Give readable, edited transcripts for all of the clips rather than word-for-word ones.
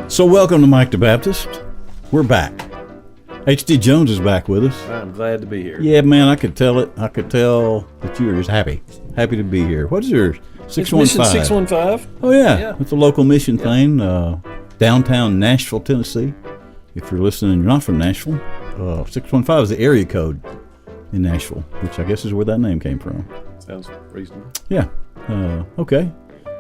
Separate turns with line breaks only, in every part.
So welcome to Mike the Baptist. We're back. H.D. Jones is back with us.
I'm glad to be here.
Yeah, man, I could tell it. I could tell that you were just happy to be here. What is yours? 615.
Mission 615.
Oh yeah, it's a local mission thing. Downtown Nashville, Tennessee. If you're listening, and you're not from Nashville. 615 is the area code in Nashville, which I guess is where that name came from.
Sounds reasonable.
Yeah. Okay.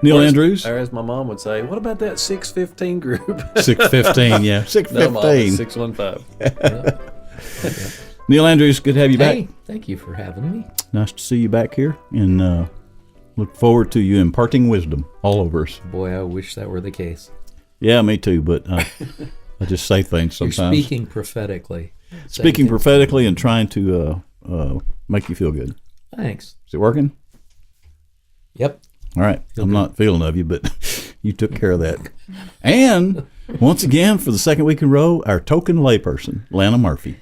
Neil Andrews.
Or as my mom would say, what about that 615 group?
615, yeah. 615.
No, Mom, it's 615.
Neil Andrews, good to have you back.
Hey, thank you for having me.
Nice to see you back here, and look forward to you imparting wisdom all over us.
Boy, I wish that were the case.
Yeah, me too, but I just say things sometimes.
You're speaking prophetically.
Speaking prophetically and trying to make you feel good.
Thanks.
Is it working?
Yep.
All right. I'm not feeling of you, but you took care of that. And once again, for the second week in a row, our token layperson, Lana Murphy.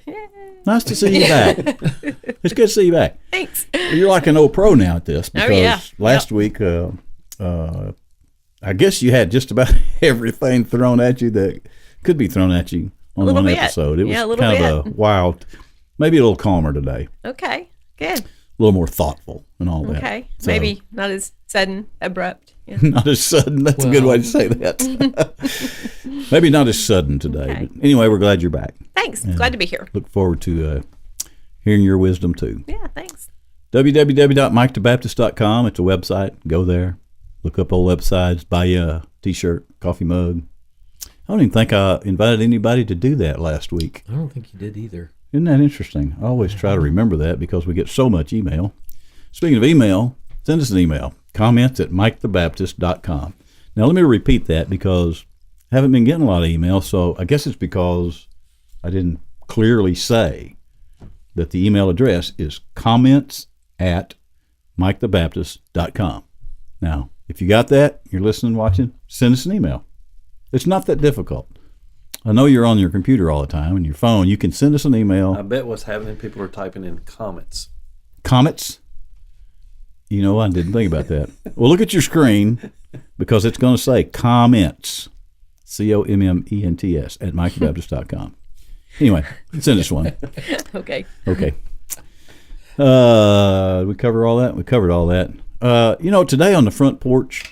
Nice to see you back. It's good to see you back.
Thanks.
You're like an old pro now at this because last week, I guess you had just about everything thrown at you that could be thrown at you on one episode. It was kind of a wild, maybe a little calmer today.
Okay, good.
A little more thoughtful and all that.
Okay, so, maybe not as sudden, abrupt. Yeah.
Not as sudden. That's a good way to say that. Maybe not as sudden today.
Okay.
But anyway, we're glad you're back.
Thanks. Glad to be here.
Look forward to hearing your wisdom too.
Yeah, thanks.
www.mikethebaptist.com. It's a website. Go there. Look up old websites. Buy you a T-shirt, coffee mug. I don't even think I invited anybody to do that last week.
I don't think you did either.
Isn't that interesting? I always try to remember that because we get so much email. Speaking of email, send us an email. Comments@mikethebaptist.com. Now, let me repeat that because I haven't been getting a lot of email, so I guess it's because I didn't clearly say that the email address is comments@mikethebaptist.com. Now, if you got that, you're listening, watching, send us an email. It's not that difficult. I know you're on your computer all the time and your phone. You can send us an email.
I bet what's happening, people are typing in comments.
Comments? You know, I didn't think about that. Well, look at your screen because it's going to say comments, COMMENTS @mikethebaptist.com. Anyway, send us one.
Okay.
Okay. We cover all that? We covered all that. Today on the front porch,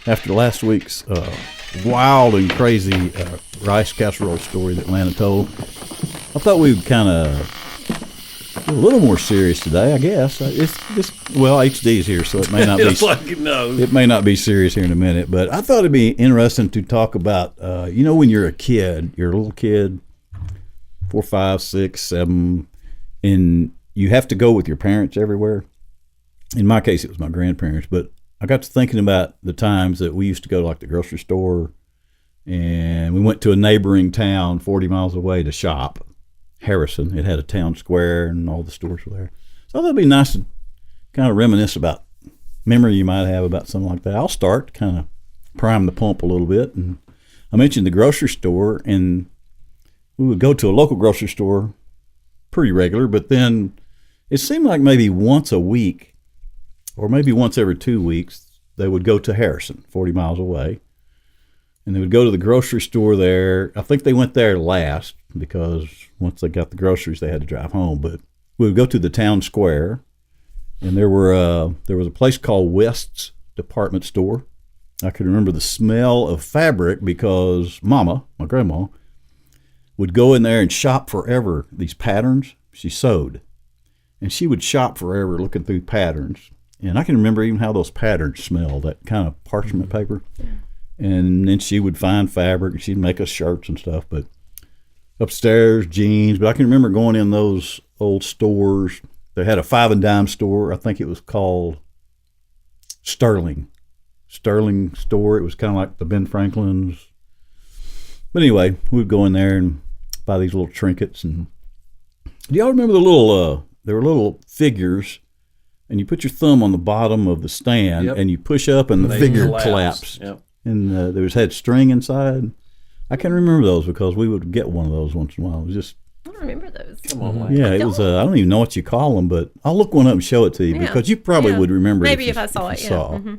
after last week's wild and crazy rice casserole story that Lana told, I thought we would kind of a little more serious today, I guess. HD's here, so it may not be. It may not be serious here in a minute, but I thought it'd be interesting to talk about. When you're a kid, you're a little kid, 4, 5, 6, 7, and you have to go with your parents everywhere. In my case, it was my grandparents, but I got to thinking about the times that we used to go to like the grocery store, and we went to a neighboring town 40 miles away to shop. Harrison. It had a town square and all the stores were there. So that'd be nice to kind of reminisce about memory you might have about something like that. I'll start to kind of prime the pump a little bit. And I mentioned the grocery store, and we would go to a local grocery store pretty regular, but then it seemed like maybe once a week or maybe once every 2 weeks, they would go to Harrison, 40 miles away. And they would go to the grocery store there. I think they went there last because once they got the groceries, they had to drive home. But we would go to the town square, and there was a place called West's Department Store. I could remember the smell of fabric because Mama, my grandma, would go in there and shop forever these patterns. She sewed, and she would shop forever looking through patterns. And I can remember even how those patterns smelled, that kind of parchment paper. Yeah. And then she would find fabric, and she'd make us shirts and stuff. But upstairs, jeans. But I can remember going in those old stores. They had a 5 and dime store. I think it was called Sterling store. It was kind of like the Ben Franklin's. But anyway, we'd go in there and buy these little trinkets. And do y'all remember the little? There were little figures, and you put your thumb on the bottom of the stand, and you push up, and the figure collapsed. Yep. And there had string inside. I can remember those because we would get one of those once in a while. It was just.
I don't remember those.
Come on, Lane.
Yeah, it was. I don't even know what you call them, but I'll look one up and show it to you because you probably would remember.
Maybe if I saw it. Yeah. Mm-hmm.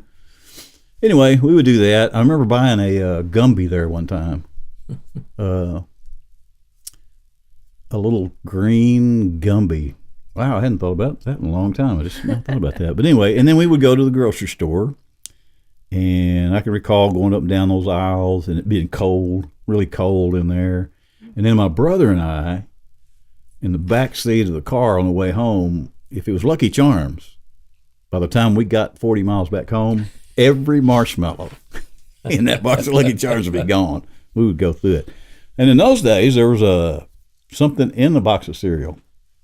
Anyway, we would do that. I remember buying a Gumby there one time. A little green Gumby. Wow, I hadn't thought about that in a long time. I just not thought about that. But anyway, and then we would go to the grocery store, and I can recall going up and down those aisles and it being cold, really cold in there. And then my brother and I, in the back seat of the car on the way home, if it was Lucky Charms, by the time we got 40 miles back home, every marshmallow in that box of Lucky Charms would be gone. We would go through it. And in those days, there was something in the box of cereal,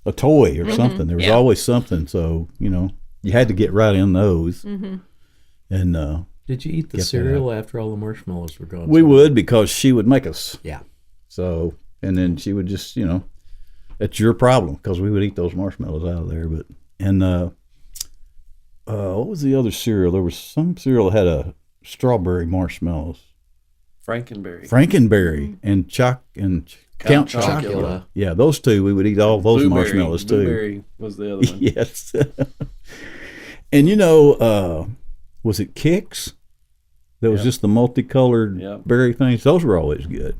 a toy or something. There was always something. So, you had to get right in those. And
Did you eat the cereal after all the marshmallows were gone?
we would, because she would make us.
Yeah.
So, and then she would just, that's your problem, because we would eat those marshmallows out of there. What was the other cereal? There was some cereal that had a strawberry marshmallows. Frankenberry and Count Chocula. Yeah, those two, we would eat all those marshmallows too.
Blueberry was the other one.
Yes. And was it Kix? That was just the multicolored berry things. Those were always good.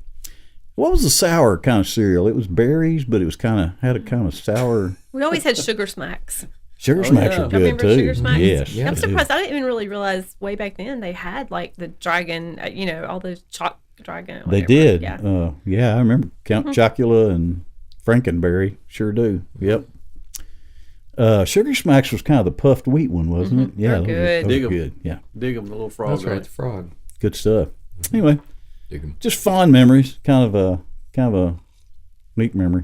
What was the sour kind of cereal? It was berries, but it was had a kind of sour.
We always had Sugar Smacks.
Sugar Smacks are
Y'all
good
remember
too.
Sugar Smacks?
Yes.
Yeah,
I'm
I do.
surprised. I didn't even really realize way back then they had like the dragon, all those chalk dragon.
They
whatever.
did.
Yeah.
I remember Count Chocula and Frankenberry. Sure do. Yep. Sugar Smacks was kind of the puffed wheat one, wasn't it? Yeah,
They're good.
those
Dig
were
'em.
good. Yeah,
Dig them, the little frog.
That's
on
right,
it.
the frog.
good stuff. Anyway,
Dig 'em.
just fond memories. Kind of a neat memory.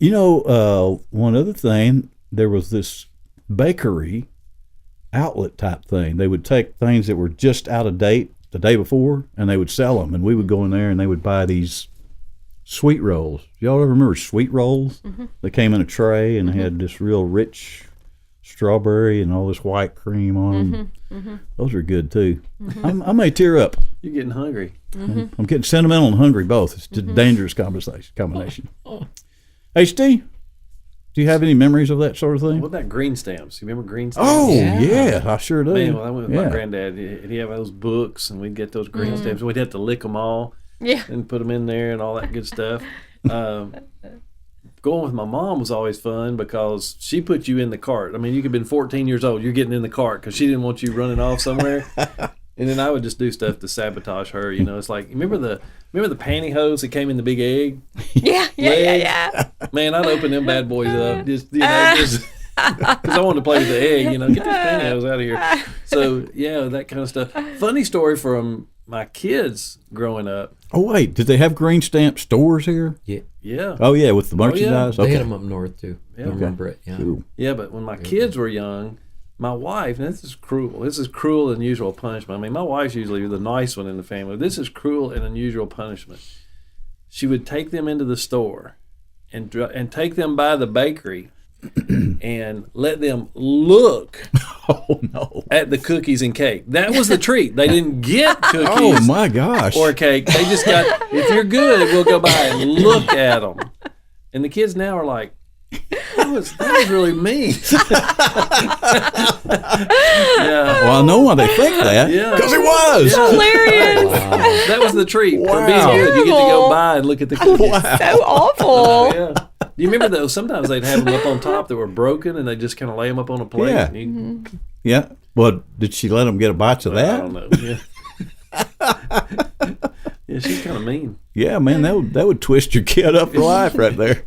One other thing, there was this bakery outlet type thing. They would take things that were just out of date the day before, and they would sell them. And we would go in there, and they would buy these sweet rolls. Y'all ever remember sweet rolls? They came in a tray, and they had this real rich strawberry and all this white cream on them. Those are good too. I may tear up.
You're getting hungry.
I'm getting sentimental and hungry both. It's a dangerous combination. HT, do you have any memories of that sort of thing?
What about green stamps? You remember green stamps?
Oh,
Yeah.
yeah, I sure do.
Man, when I went with my
Yeah.
granddad, he'd have those books, and we'd get those green stamps. We'd have to lick them all
Yeah.
and put them in there and all that good stuff. Going with my mom was always fun because she put you in the cart. I mean, you could have been 14 years old. You're getting in the cart because she didn't want you running off somewhere. And then I would just do stuff to sabotage her. It's like, remember the pantyhose that came in the big egg?
Yeah.
Man, I'd open them bad boys up just because I wanted to play with the egg. Get those pantyhose out of here. So yeah, that kind of stuff. Funny story from my kids growing up.
Oh, wait, did they have green stamp stores here?
Yeah.
Yeah,
Oh, yeah, with the merchandise?
They
Okay.
had them up north too.
Yeah.
I remember it. Yeah.
Cool.
yeah. But when my kids were young, my wife, and this is cruel. This is cruel and unusual punishment. I mean, my wife's usually the nice one in the family. This is cruel and unusual punishment. She would take them into the store and take them by the bakery and let them look
Oh, no.
at the cookies and cake. That was the treat. They didn't get cookies
Oh, my gosh.
or cake. They just got, if you're good, we'll go by and look at them. And the kids now are like, that was really mean. Yeah.
Well, I know why they think that.
Yeah.
Because it was.
Hilarious.
That was the treat. For
Wow.
being good, you get to go
Terrible.
by and look at the cookies.
So awful.
Yeah. Do you remember those? Sometimes they'd have them up on top that were broken, and they just kind of lay them up on a plate.
Yeah.
And you,
Yeah. Well, did she let them get a bite of
I
that?
don't know. Yeah. Yeah, she's kind of mean.
Yeah, man, that would twist your kid up for life right there.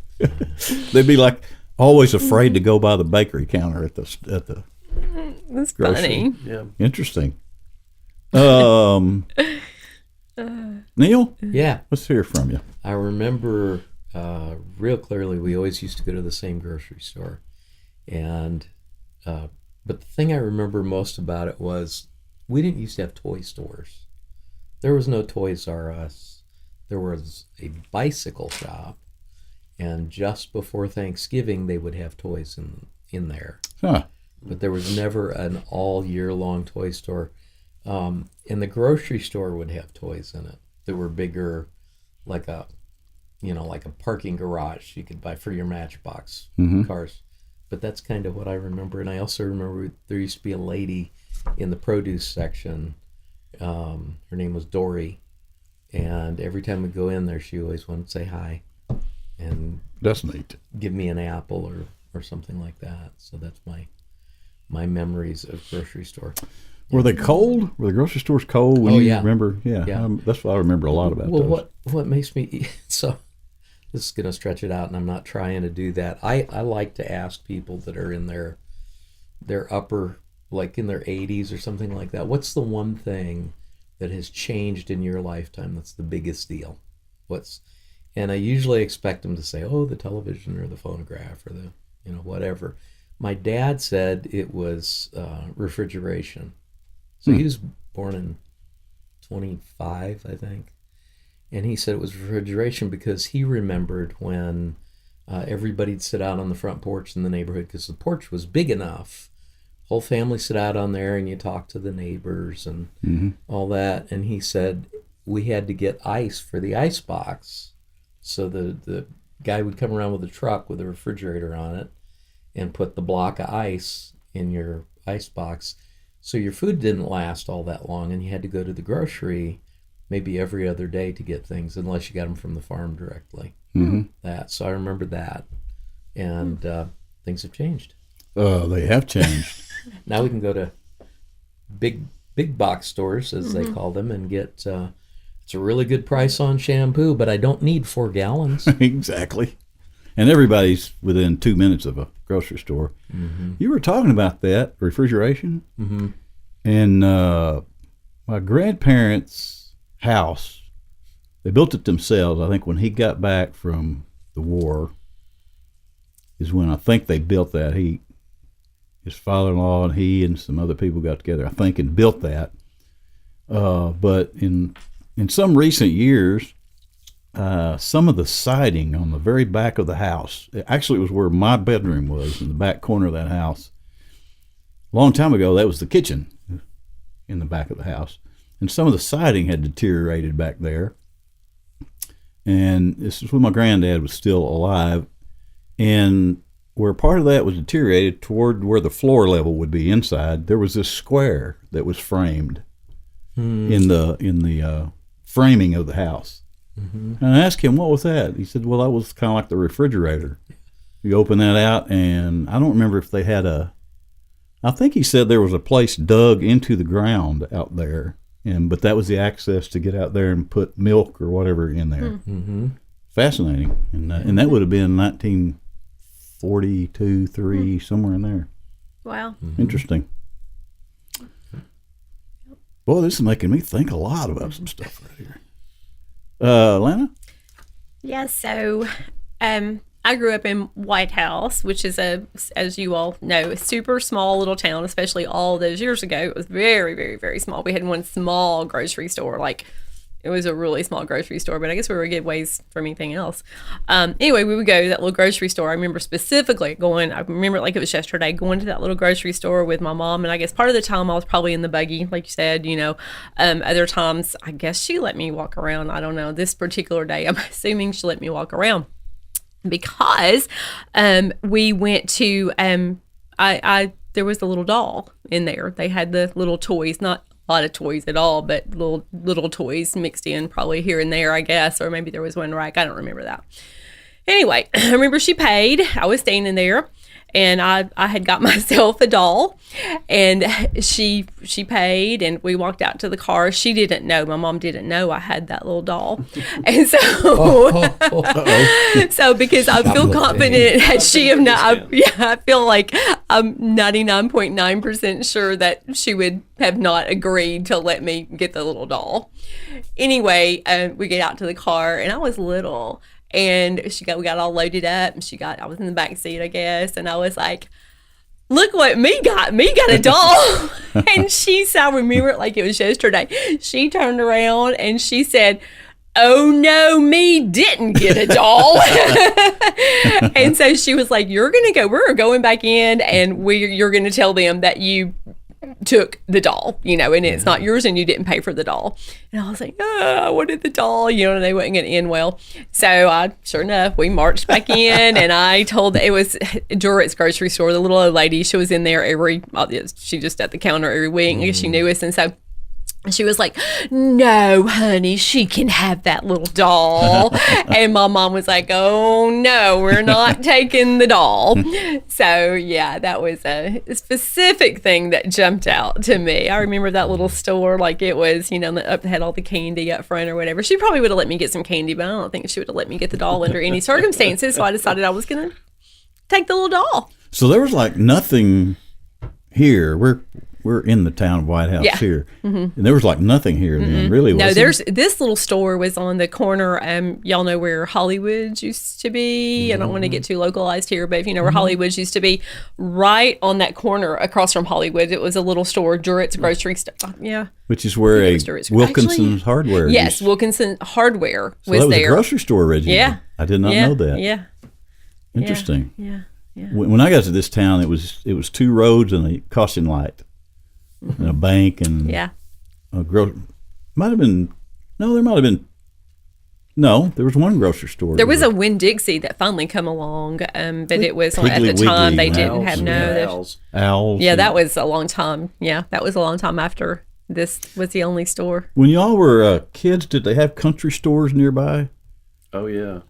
They'd be like always afraid to go by the bakery counter at the.
That's
Grocery.
funny.
Yeah.
Interesting. Neil,
Yeah.
let's hear from you.
I remember real clearly we always used to go to the same grocery store. But the thing I remember most about it was we didn't used to have toy stores. There was no Toys R Us. There was a bicycle shop. And just before Thanksgiving, they would have toys in there.
Huh.
But there was never an all year long toy store. And the grocery store would have toys in it that were bigger, like a parking garage you could buy for your Matchbox cars. But that's kind of what I remember. And I also remember there used to be a lady in the produce section. Her name was Dory. And every time we go in there, she always wanted to say hi and
That's neat.
give me an apple or something like that. So that's my memories of grocery store.
Were they cold? Were the grocery stores cold when
Oh,
you
yeah.
remember? Yeah,
Yeah.
that's what I remember a lot about
Well,
those.
what makes me so this is going to stretch it out, and I'm not trying to do that. I like to ask people that are in their upper, like in their 80s or something like that, what's the one thing that has changed in your lifetime that's the biggest deal? And I usually expect them to say, oh, the television or the phonograph or the, whatever. My dad said it was refrigeration. So he was born in 25, I think. And he said it was refrigeration because he remembered when everybody'd sit out on the front porch in the neighborhood, because the porch was big enough. Whole family sit out on there and you talk to the neighbors and all that. And he said we had to get ice for the ice box. So the guy would come around with a truck with a refrigerator on it and put the block of ice in your ice box. So your food didn't last all that long, and you had to go to the grocery maybe every other day to get things, unless you got them from the farm directly. So I remember that, and things have changed.
They have changed.
Now we can go to big box stores, as they call them, and get it's a really good price on shampoo, but I don't need 4 gallons.
Exactly. And everybody's within 2 minutes of a grocery store. You were talking about that, refrigeration. And my grandparents' house, they built it themselves. I think when he got back from the war is when I think they built that. His father-in-law and he and some other people got together, I think, and built that. But in some recent years, some of the siding on the very back of the house, actually it was where my bedroom was, in the back corner of that house. A long time ago, that was the kitchen in the back of the house. And some of the siding had deteriorated back there. And this is when my granddad was still alive. And where part of that was deteriorated, toward where the floor level would be inside, there was this square that was framed in the framing of the house. And I asked him, what was that? He said, well, that was kind of like the refrigerator. You open that out, and I don't remember if they had I think he said there was a place dug into the ground out there, but that was the access to get out there and put milk or whatever in there. Fascinating. And that would have been 1942, 3, somewhere in there.
Wow.
Interesting. Boy, this is making me think a lot about some stuff right here. Lana?
Yeah, so I grew up in White House, which is as you all know, a super small little town, especially all those years ago. It was very, very, very small. We had one small grocery store, it was a really small grocery store, but I guess we were a good ways from anything else. Anyway, we would go to that little grocery store. I remember specifically I remember it like it was yesterday, going to that little grocery store with my mom. And I guess part of the time I was probably in the buggy, like you said, other times I guess she let me walk around. I don't know. This particular day, I'm assuming she let me walk around because we went to, there was a little doll in there. They had the little toys, not a lot of toys at all, but little toys mixed in probably here and there, I guess, or maybe there was one rack. I don't remember that. Anyway, I remember she paid. I was standing there, and I had got myself a doll, and she paid, and we walked out to the car. She didn't know. My mom didn't know I had that little doll, and so so because I feel confident had she have not, I feel like I'm 99.9% sure that she would have not agreed to let me get the little doll. Anyway, we get out to the car, and I was little. And we got all loaded up, and I was in the back seat, I guess, and I was like, look what me got a doll. And I remember it like it was yesterday. She turned around and she said, oh no, me didn't get a doll. And so she was like, we're going back in, and you're going to tell them that you took the doll, you know, and it's not yours and you didn't pay for the doll. And I was like, I wanted the doll, you know, and they wasn't going to end well. So sure enough, we marched back in and I told, it was Durit's grocery store, the little old lady, she was in there she just at the counter every week. I guess she knew us. And so she was like, no, honey, she can have that little doll. And my mom was like, oh, no, we're not taking the doll. So, yeah, that was a specific thing that jumped out to me. I remember that little store, like it was, you know, that had all the candy up front or whatever. She probably would have let me get some candy, but I don't think she would have let me get the doll under any circumstances. So I decided I was going to take the little doll.
So there was like nothing here. We're in the town of White House here. And there was like nothing here then, really.
No,
was
there's this little store was on the corner. Y'all know where Hollywood's used to be. I don't want to get too localized here, but if you know where Hollywood's used to be, right on that corner across from Hollywood, it was a little store, Durit's grocery store. Yeah.
Which is where Wilkinson's Hardware.
Yes, Wilkinson Hardware
so
was
that was
there.
a grocery store originally.
Yeah.
I did not know that.
Yeah.
Interesting.
Yeah.
When I got to this town, it was 2 roads and a caution light. And a bank and a there might have been there was one grocery store.
There was a Winn-Dixie that finally come along, but it was at the time they didn't have
Owls.
Yeah, that was a long time. Yeah, that was a long time after this was the only store.
When y'all were kids, did they have country stores nearby?
Oh yeah.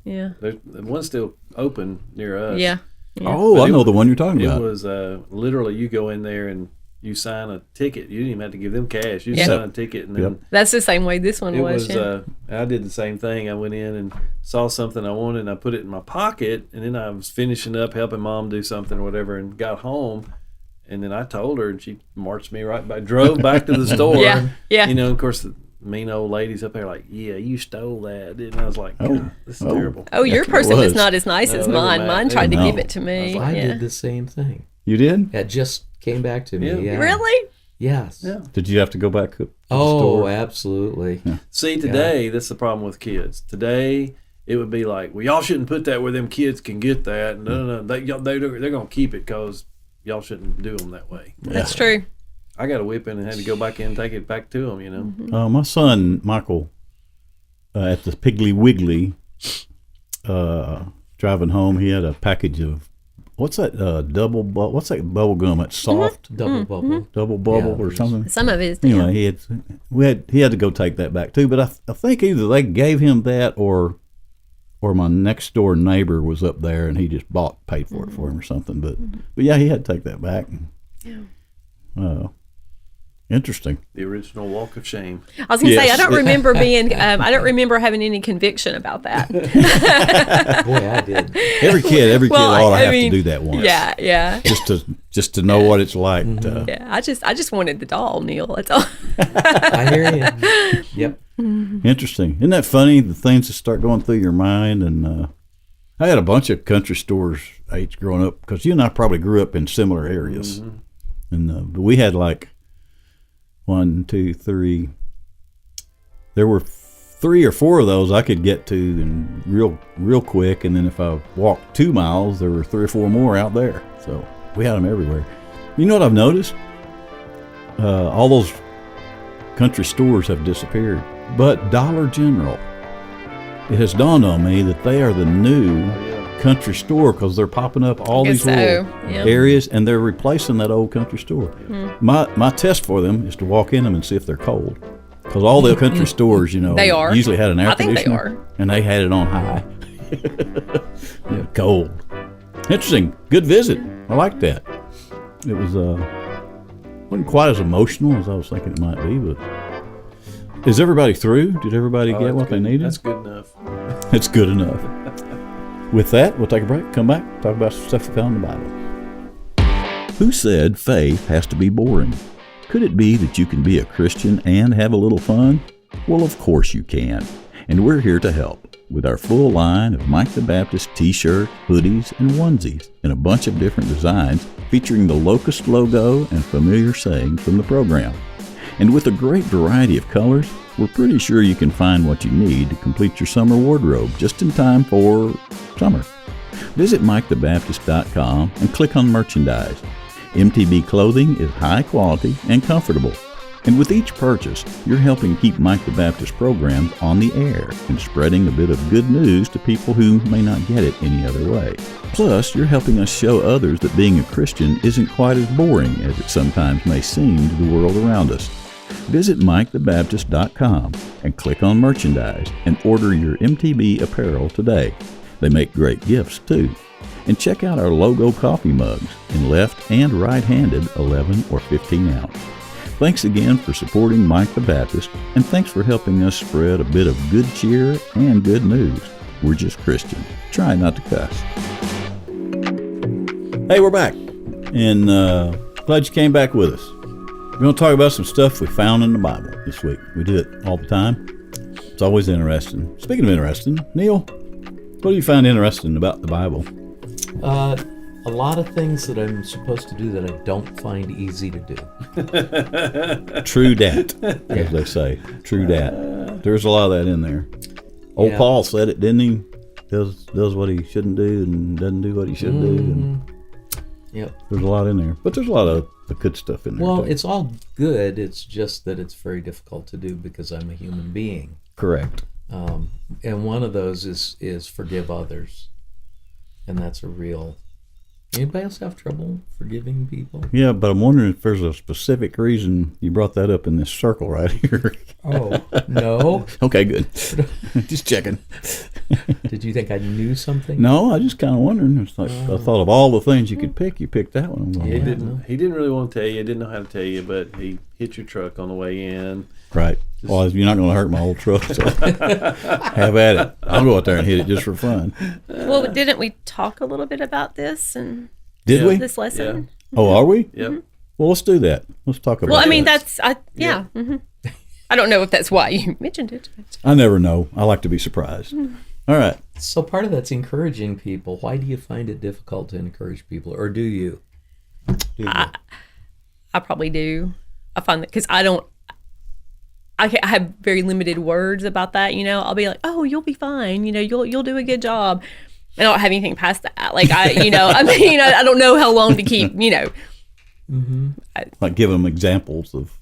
There's one's still open near us.
Yeah.
Oh, I know the one you're talking about.
It was literally you go in there and you sign a ticket. You didn't even have to give them cash. You just sign a ticket and then
that's the same way this one was.
I did the same thing. I went in and saw something I wanted and I put it in my pocket, and then I was finishing up helping mom do something or whatever, and got home, and then I told her and she marched me right back, drove back to the store.
Yeah.
You know, of course the mean old ladies up there like, yeah, you stole that. And I was like, God, this is terrible.
Oh, your person was not as nice as mine. Mine tried to give it to me.
I did the same thing.
You did?
That just came back to me. Yeah.
Really?
Yes.
Yeah. Did you have to go back to the
Oh,
store?
absolutely.
Yeah.
See, today, that's the problem with kids. Today, it would be like, well, y'all shouldn't put that where them kids can get that. No. They're going to keep it because y'all shouldn't do them that way.
That's true.
I got a whipping and had to go back in and take it back to them, you know.
My son, Michael, at the Piggly Wiggly, driving home, he had a package of, what's that what's that bubble gum? That's soft.
Double bubble.
Double bubble or something.
Some of it is.
Anyway, he had to go take that back too. But I think either they gave him that or my next door neighbor was up there and he just paid for it for him or something. But yeah, he had to take that back. Interesting.
The original walk of shame.
I was going to say, I don't remember I don't remember having any conviction about that.
Boy, I did.
Every kid ought to have to do that once.
Yeah.
Just to know what it's like.
Yeah, I just wanted the doll, Neil. That's all.
I hear you. Yep.
Interesting. Isn't that funny? The things that start going through your mind. And I had a bunch of country stores growing up because you and I probably grew up in similar areas. And but we had like 1, 2, 3. There were 3 or 4 of those I could get to and real quick, and then if I walked 2 miles, there were 3 or 4 more out there. So we had them everywhere. You know what I've noticed? All those country stores have disappeared, but Dollar General. It has dawned on me that they are the new country store because they're popping up all these little areas and they're replacing that old country store. My test for them is to walk in them and see if they're cold, because all the country stores, you know,
they are.
usually had an air
conditioner.
They are. And they had it on high. Cold. Interesting. Good visit. I like that. It was wasn't quite as emotional as I was thinking it might be, but is everybody through? Did everybody get what they needed?
That's good enough.
It's good enough. With that, we'll take a break, come back, talk about some stuff we found in the Bible. Who said faith has to be boring? Could it be that you can be a Christian and have a little fun? Well, of course you can. And we're here to help with our full line of Mike the Baptist t-shirts, hoodies, and onesies in a bunch of different designs featuring the Locust logo and familiar sayings from the program. And with a great variety of colors, we're pretty sure you can find what you need to complete your summer wardrobe just in time for summer. Visit MikeTheBaptist.com and click on merchandise. MTB clothing is high quality and comfortable. And with each purchase, you're helping keep Mike the Baptist programs on the air and spreading a bit of good news to people who may not get it any other way. Plus, you're helping us show others that being a Christian isn't quite as boring as it sometimes may seem to the world around us. Visit MikeTheBaptist.com and click on merchandise and order your MTB apparel today. They make great gifts too. And check out our logo coffee mugs in left and right-handed 11 or 15 ounce. Thanks again for supporting Mike the Baptist, and thanks for helping us spread a bit of good cheer and good news. We're just Christian. Try not to cuss. Hey, we're back, and glad you came back with us. We're going to talk about some stuff we found in the Bible this week. We do it all the time. It's always interesting. Speaking of interesting, Neil, what do you find interesting about the Bible?
A lot of things that I'm supposed to do that I don't find easy to do.
True dat, as they say. True dat. There's a lot of that in there. Old Paul said it, didn't he? Does what he shouldn't do and doesn't do what he should do. And
Yep.
there's a lot in there. But there's a lot of the good stuff in there.
Well,
too.
it's all good. It's just that it's very difficult to do because I'm a human being.
Correct.
And one of those is forgive others. And that's a real... Anybody else have trouble forgiving people?
Yeah, but I'm wondering if there's a specific reason you brought that up in this circle right here.
Oh, no.
Okay, good. Just checking.
Did you think I knew something?
No, I just kind of wondering. It's like I thought of all the things you could pick, you picked that one. I'm going,
He didn't really want to tell you. Didn't know how to tell you, but he hit your truck on the way in.
Right. Well, you're not going to hurt my old truck, so have at it. I'll go out there and hit it just for fun.
Well, didn't we talk a little bit about this and
Did we?
this lesson?
Oh, are we?
Yep.
Well, let's do that. Let's talk about it.
Well, I mean,
that.
yeah. Mm-hmm. I don't know if that's why you mentioned it.
I never know. I like to be surprised. All right.
So part of that's encouraging people. Why do you find it difficult to encourage people? Or do you?
I probably do. I find that because I have very limited words about that. I'll be like, "Oh, you'll be fine. You'll do a good job." I don't have anything past that. Like I don't know how long to keep.
Mm-hmm.
Like give them examples of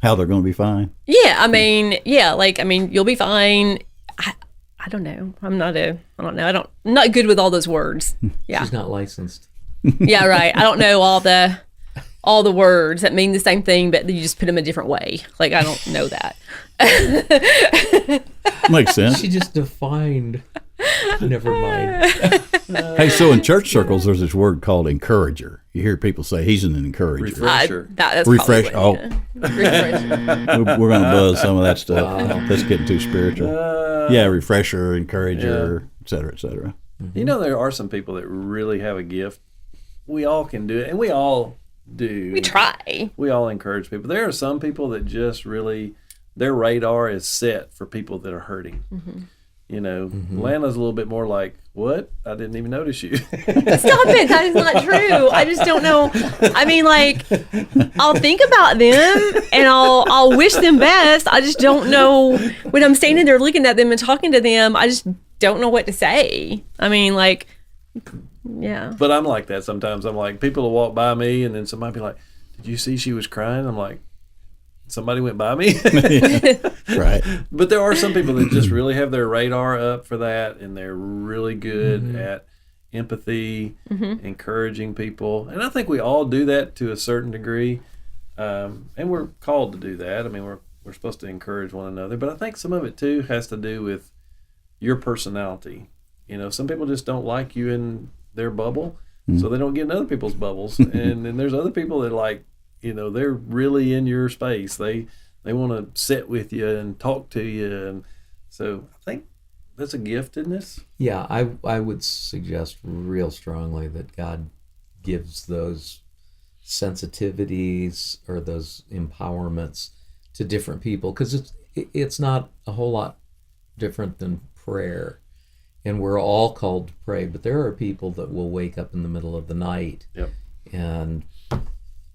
how they're going to be fine.
Yeah, you'll be fine. I don't know. I'm not good with all those words. Yeah.
She's not licensed.
Yeah, right. I don't know all the words that mean the same thing, but you just put them a different way. Like, I don't know that.
Makes sense.
She just defined. Never mind.
Hey, so in church circles, there's this word called encourager. You hear people say he's an encourager.
Refresher.
That's
Refresh.
probably what, Refresh.
We're going to buzz some of that stuff. That's getting too spiritual. Yeah, refresher, encourager, et cetera, et cetera.
There are some people that really have a gift. We all can do it, and we all do.
We try.
We all encourage people. There are some people that just really, their radar is set for people that are hurting. Mm-hmm. Lana's a little bit more like, what? I didn't even notice you.
Stop it. That is not true. I just don't know. I mean, like, I'll think about them and I'll wish them best. I just don't know when I'm standing there looking at them and talking to them. I just don't know what to say. I mean, like, yeah.
But I'm like that sometimes. I'm like, people will walk by me and then somebody be like, did you see she was crying? I'm like, somebody went by me.
Right.
But there are some people that just really have their radar up for that, and they're really good at empathy, encouraging people. And I think we all do that to a certain degree. And we're called to do that. I mean, we're supposed to encourage one another. But I think some of it, too, has to do with your personality. Some people just don't like you in their bubble, so they don't get in other people's bubbles. And then there's other people that like, they're really in your space. They want to sit with you and talk to you. And so I think that's a giftedness.
Yeah, I would suggest real strongly that God gives those sensitivities or those empowerments to different people, because it's not a whole lot different than prayer. And we're all called to pray, but there are people that will wake up in the middle of the night.
Yep.
And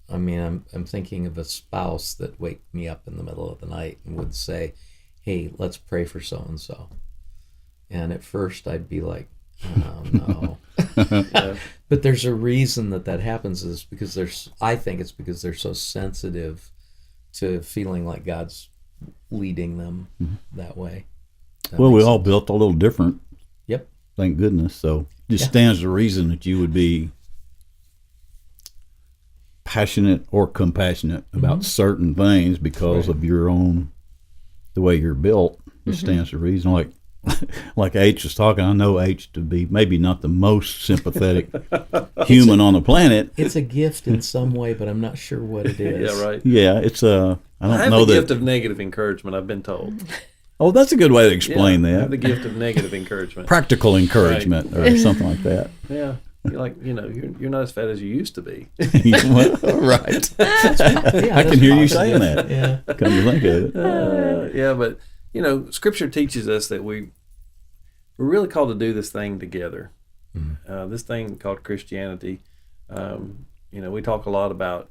I mean, I'm thinking of a spouse that wake me up in the middle of the night and would say, hey, let's pray for so-and-so. And at first I'd be like, oh, no.
Yeah.
But there's a reason that happens is because I think it's because they're so sensitive to feeling like God's leading them that way.
Well, we all built a little different.
Yep.
Thank goodness. So just stands to reason that you would be passionate or compassionate about certain things because of your own, the way you're built. Just stands to reason. Like H was talking, I know H to be maybe not the most sympathetic human on the planet.
It's a gift in some way, but I'm not sure what it is.
Yeah, right.
Yeah, it's I don't
I have
know
the
that.
gift of negative encouragement, I've been told.
Oh, that's a good way to explain
I have
that.
the gift of negative encouragement.
Practical encouragement or something like that.
Yeah. You're like, you're not as fat as you used to be.
Well, right.
Yeah,
I can
that's
hear you
positive.
saying that.
Yeah.
Come to think of it.
Yeah, but Scripture teaches us that we're really called to do this thing together. This thing called Christianity. We talk a lot about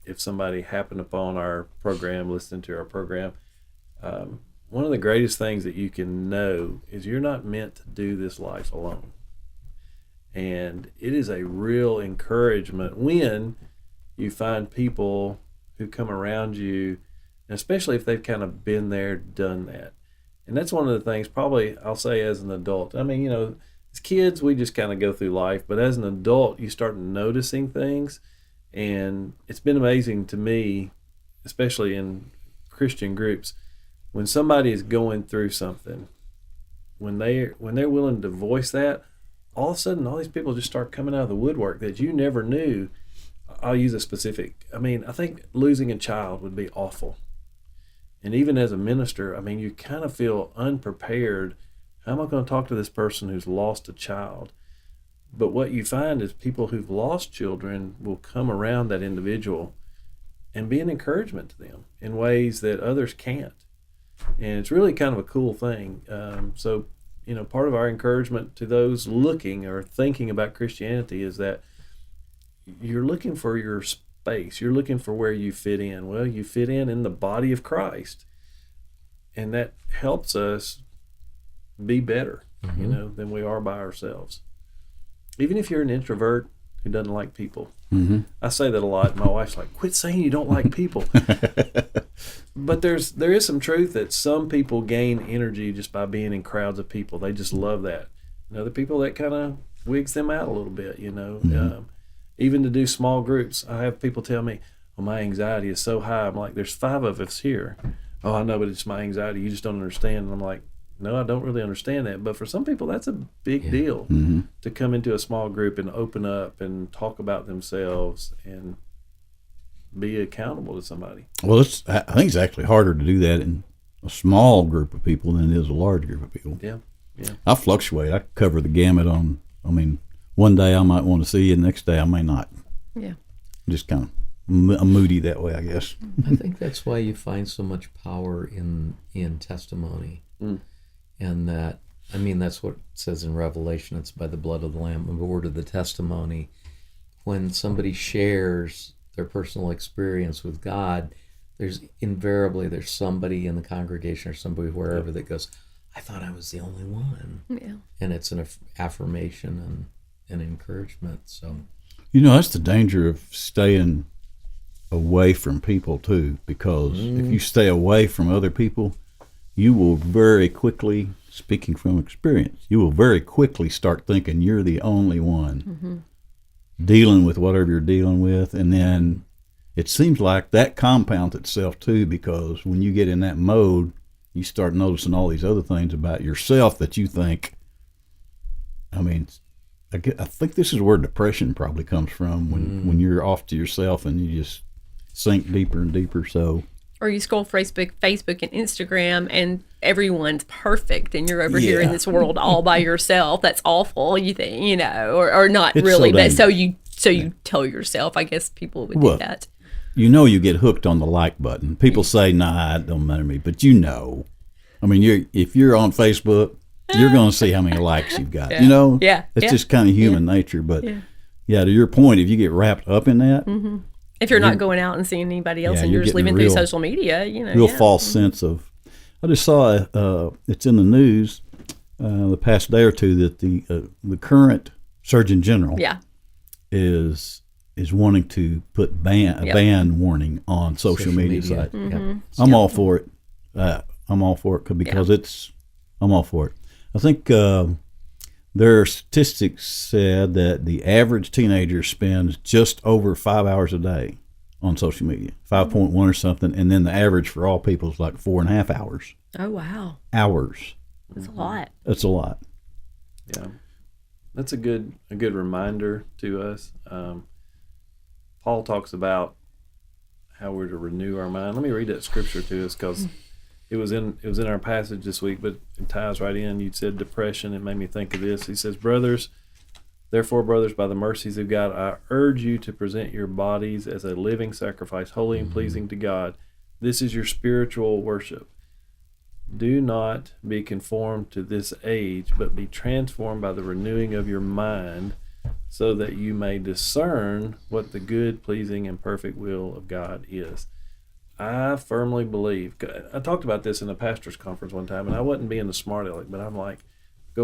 if somebody happened upon our program, listening to our program. One of the greatest things that you can know is you're not meant to do this life alone. And it is a real encouragement when you find people who come around you, and especially if they've kind of been there, done that. And that's one of the things, probably, I'll say as an adult. I mean, as kids, we just kind of go through life. But as an adult, you start noticing things. And it's been amazing to me, especially in Christian groups, when somebody is going through something, when they're willing to voice that, all of a sudden, all these people just start coming out of the woodwork that you never knew. I'll use a specific. I mean, I think losing a child would be awful. And even as a minister, I mean, you kind of feel unprepared. How am I going to talk to this person who's lost a child? But what you find is people who've lost children will come around that individual and be an encouragement to them in ways that others can't. And it's really kind of a cool thing. So part of our encouragement to those looking or thinking about Christianity is that you're looking for your space. You're looking for where you fit in. Well, you fit in the body of Christ. And that helps us be better, than we are by ourselves. Even if you're an introvert who doesn't like people. I say that a lot. My wife's like, quit saying you don't like people. But there is some truth that some people gain energy just by being in crowds of people. They just love that. And other people, that kind of wigs them out a little bit, even to do small groups. I have people tell me, well, my anxiety is so high. I'm like, there's 5 of us here. Oh, I know, but it's my anxiety. You just don't understand. And I'm like, no, I don't really understand that. But for some people, that's a big deal to come into a small group and open up and talk about themselves and be accountable to somebody.
Well, I think it's actually harder to do that in a small group of people than it is a large group of people.
Yeah.
I fluctuate. I cover the gamut one day I might want to see you, the next day I may not.
Yeah.
Just kind of I'm moody that way, I guess.
I think that's why you find so much power in testimony. And that's what it says in Revelation. It's by the blood of the Lamb and the word of the testimony. When somebody shares their personal experience with God, there's somebody in the congregation or somebody wherever that goes, I thought I was the only one.
Yeah.
And it's an affirmation and encouragement. So,
that's the danger of staying away from people too, because if you stay away from other people, you will very quickly, speaking from experience, you will very quickly start thinking you're the only one dealing with whatever you're dealing with. And then it seems like that compounds itself too, because when you get in that mode, you start noticing all these other things about yourself that you think, I think this is where depression probably comes from, when you're off to yourself and you just sink deeper and deeper. So,
or you scroll Facebook and Instagram, and everyone's perfect, and you're over here in this world all by yourself. That's awful. You think, or not
it's
really, but
so
you tell yourself. I guess people would do that.
You get hooked on the like button. People say, "Nah, it don't matter to me," but if you're on Facebook, you're going to see how many likes you've got. It's just kind of human nature. But to your point, if you get wrapped up in that.
If you're not going out and seeing anybody else, and you're just living through social media,
false sense of. I just saw it's in the news the past day or two that the current Surgeon General
Yeah.
is wanting to put a ban warning on social media sites.
Yeah.
I'm all for it. I'm all for it because I'm all for it. I think their statistics said that the average teenager spends just over 5 hours a day on social media, 5.1 or something, and then the average for all people is like 4.5 hours.
Oh, wow.
Hours.
That's a lot.
That's a lot.
Yeah, that's a good reminder to us. Paul talks about how we're to renew our mind. Let me read that scripture to us because it was in our passage this week, but it ties right in. You said depression. It made me think of this. He says, Therefore, brothers, by the mercies of God, I urge you to present your bodies as a living sacrifice, holy and pleasing to God. This is your spiritual worship. Do not be conformed to this age, but be transformed by the renewing of your mind, so that you may discern what the good, pleasing, and perfect will of God is. I firmly believe, I talked about this in a pastor's conference one time, and I wasn't being a smart aleck, but I'm like, we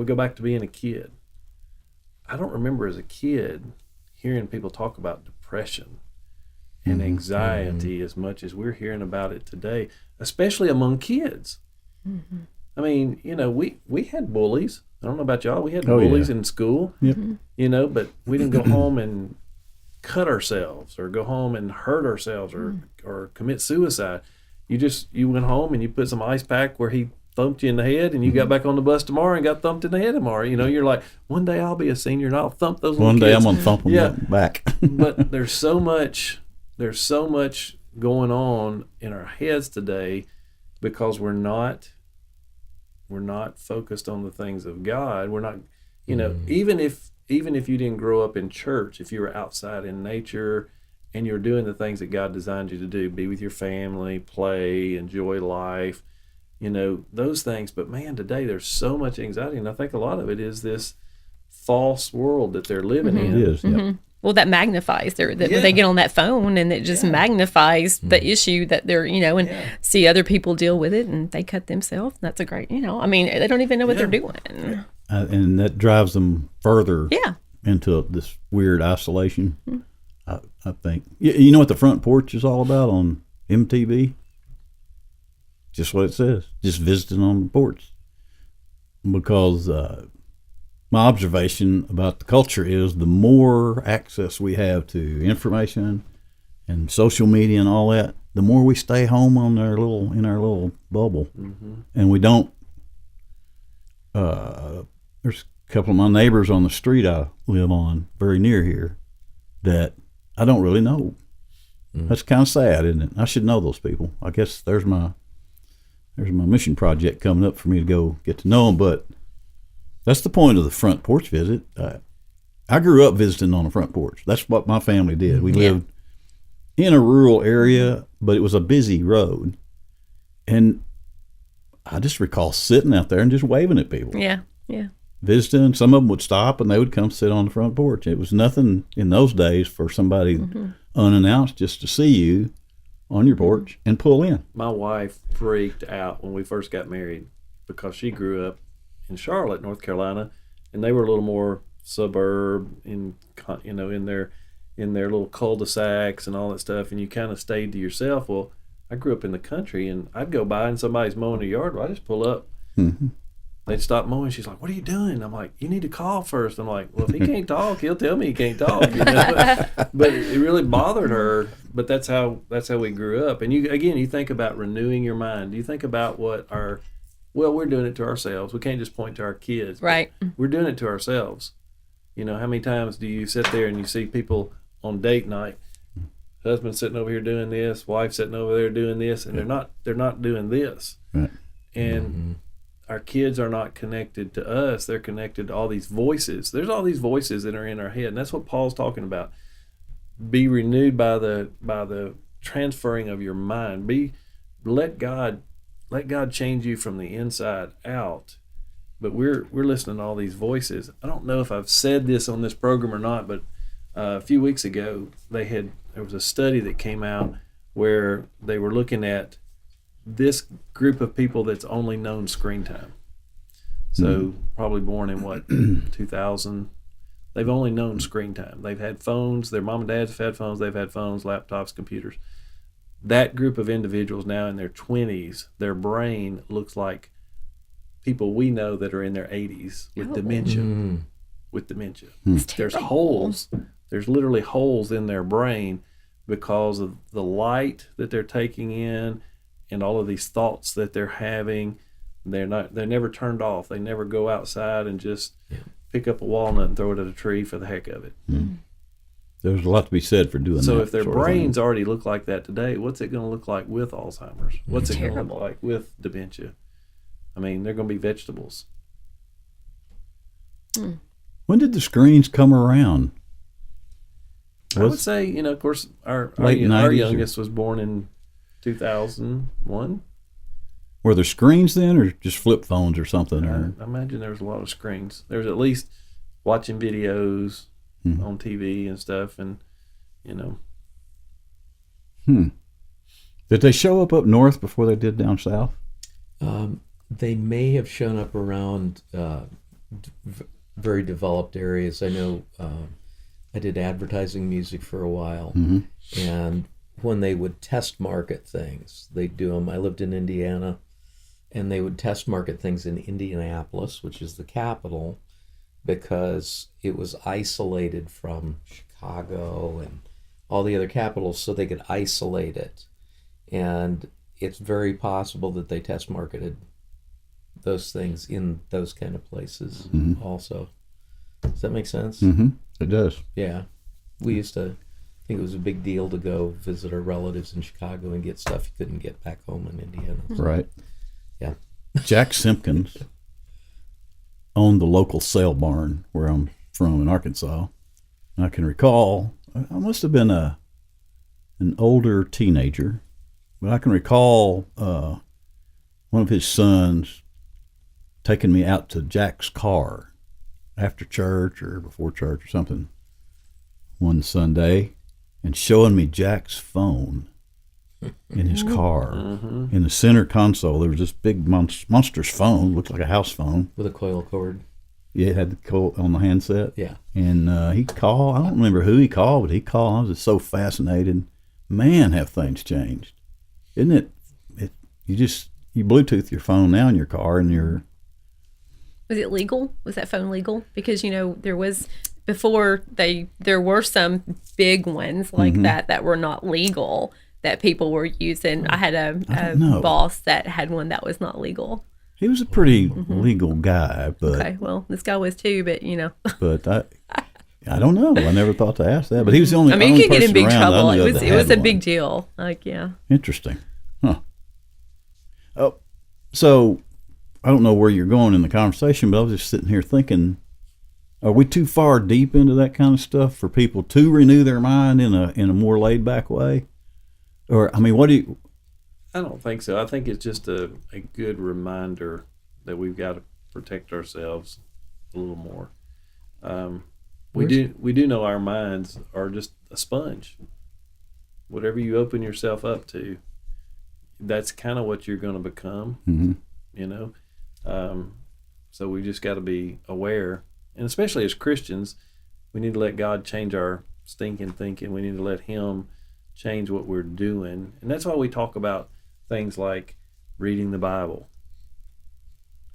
go back to being a kid. I don't remember as a kid hearing people talk about depression and anxiety as much as we're hearing about it today, especially among kids. Mm-hmm. I mean, we had bullies. I don't know about y'all. We had bullies in school, but we didn't go home and cut ourselves or go home and hurt ourselves or commit suicide. You went home and you put some ice pack where he thumped you in the head, and you got back on the bus tomorrow and got thumped in the head tomorrow. You're like, one day I'll be a senior and I'll thump those little
kids. One day I'm going to thump them back.
But there's so much going on in our heads today because we're not focused on the things of God. We're not, even if you didn't grow up in church, if you were outside in nature and you're doing the things that God designed you to do, be with your family, play, enjoy life, those things. But man, today there's so much anxiety, and I think a lot of it is this false world that they're living in.
It is, yeah.
Well, that magnifies when they get on that phone, and it just magnifies the issue that they're, and see other people deal with it, and they cut themselves. That's a great, they don't even know what they're doing.
And that drives them further into this weird isolation, I think. You know what the front porch is all about on MTB? Just what it says, just visiting on the porch. Because my observation about the culture is the more access we have to information and social media and all that, the more we stay home in our little bubble. Mm-hmm. And we don't, there's a couple of my neighbors on the street I live on very near here that I don't really know. Mm-hmm. That's kind of sad, isn't it? I should know those people. I guess there's my mission project coming up for me to go get to know them, but that's the point of the front porch visit. I grew up visiting on the front porch. That's what my family did. We lived in a rural area, but it was a busy road. And I just recall sitting out there and just waving at people.
Yeah.
Visiting. Some of them would stop and they would come sit on the front porch. It was nothing in those days for somebody unannounced just to see you on your porch and pull in.
My wife freaked out when we first got married because she grew up in Charlotte, North Carolina, and they were a little more suburb in their little cul-de-sacs and all that stuff, and you kind of stayed to yourself. Well, I grew up in the country, and I'd go by and somebody's mowing the yard. Well, I just pull up. Mm-hmm. They'd stop mowing. She's like, "What are you doing?" I'm like, "You need to call first." I'm like, "Well, if he can't talk, he'll tell me he can't talk." But it really bothered her. But that's how we grew up. And you think about renewing your mind. You think about we're doing it to ourselves. We can't just point to our kids.
Right.
We're doing it to ourselves. How many times do you sit there and you see people on date night, husband sitting over here doing this, wife sitting over there doing this, and they're not doing this. Right. And our kids are not connected to us. They're connected to all these voices. There's all these voices that are in our head, and that's what Paul's talking about. Be renewed by the transferring of your mind. Let God change you from the inside out. But we're listening to all these voices. I don't know if I've said this on this program or not, but a few weeks ago there was a study that came out where they were looking at this group of people that's only known screen time. So probably born in 2000, They've only known screen time. They've had phones. Their mom and dads have had phones. They've had phones, laptops, computers. That group of individuals now in their 20s, their brain looks like people we know that are in their 80s with dementia. With dementia. There's holes. There's literally holes in their brain because of the light that they're taking in and all of these thoughts that they're having. They're never turned off. They never go outside and just pick up a walnut and throw it at a tree for the heck of it.
There's a lot to be said for doing that.
So if their brains already look like that today, what's it going to look like with Alzheimer's? What's it going to look like with dementia? I mean, they're going to be vegetables.
When did the screens come around?
I would say, of course, our youngest was born in 2001.
Were there screens then, or just flip phones or something?
I imagine there was a lot of screens. There was at least watching videos on TV and stuff, and Did they show up north before they did down south?
They may have shown up around very developed areas. I know I did advertising music for a while, and when they would test market things, they'd do them. I lived in Indiana, and they would test market things in Indianapolis, which is the capital, because it was isolated from Chicago and all the other capitals, so they could isolate it. And it's very possible that they test marketed those things in those kind of places also. Does that make sense?
It does.
Yeah. We used to think it was a big deal to go visit our relatives in Chicago and get stuff you couldn't get back home in Indiana.
Right.
Yeah.
Jack Simpkins owned the local sale barn where I'm from in Arkansas. And I can recall, I must have been an older teenager, but I can recall one of his sons taking me out to Jack's car after church or before church or something one Sunday and showing me Jack's phone in his car. In the center console, there was this big monstrous phone, looked like a house phone.
With a coil cord.
Yeah, it had the coil on the handset.
Yeah.
And he called, I don't remember who he called, but he called. I was just so fascinated. Man, have things changed. Isn't it? You Bluetooth your phone now in your car and you're...
Was it legal? Was that phone legal? Because, there was, before there were some big ones like that were not legal that people were using. I had a boss that had one that was not legal.
He was a pretty legal guy, but...
Okay, well, this guy was too, but,
But I don't know. I never thought to ask that. But he was the only
you could get in big trouble.
It
was a big deal. Like, yeah.
Interesting. Huh. Oh, so I don't know where you're going in the conversation, but I was just sitting here thinking, are we too far deep into that kind of stuff for people to renew their mind in a more laid back way? Or, I mean, what do you...
I don't think so. I think it's just a good reminder that we've got to protect ourselves a little more. We do know our minds are just a sponge. Whatever you open yourself up to, that's kind of what you're going to become. So we just got to be aware, and especially as Christians, we need to let God change our stinking thinking. We need to let Him change what we're doing, and that's why we talk about things like reading the Bible,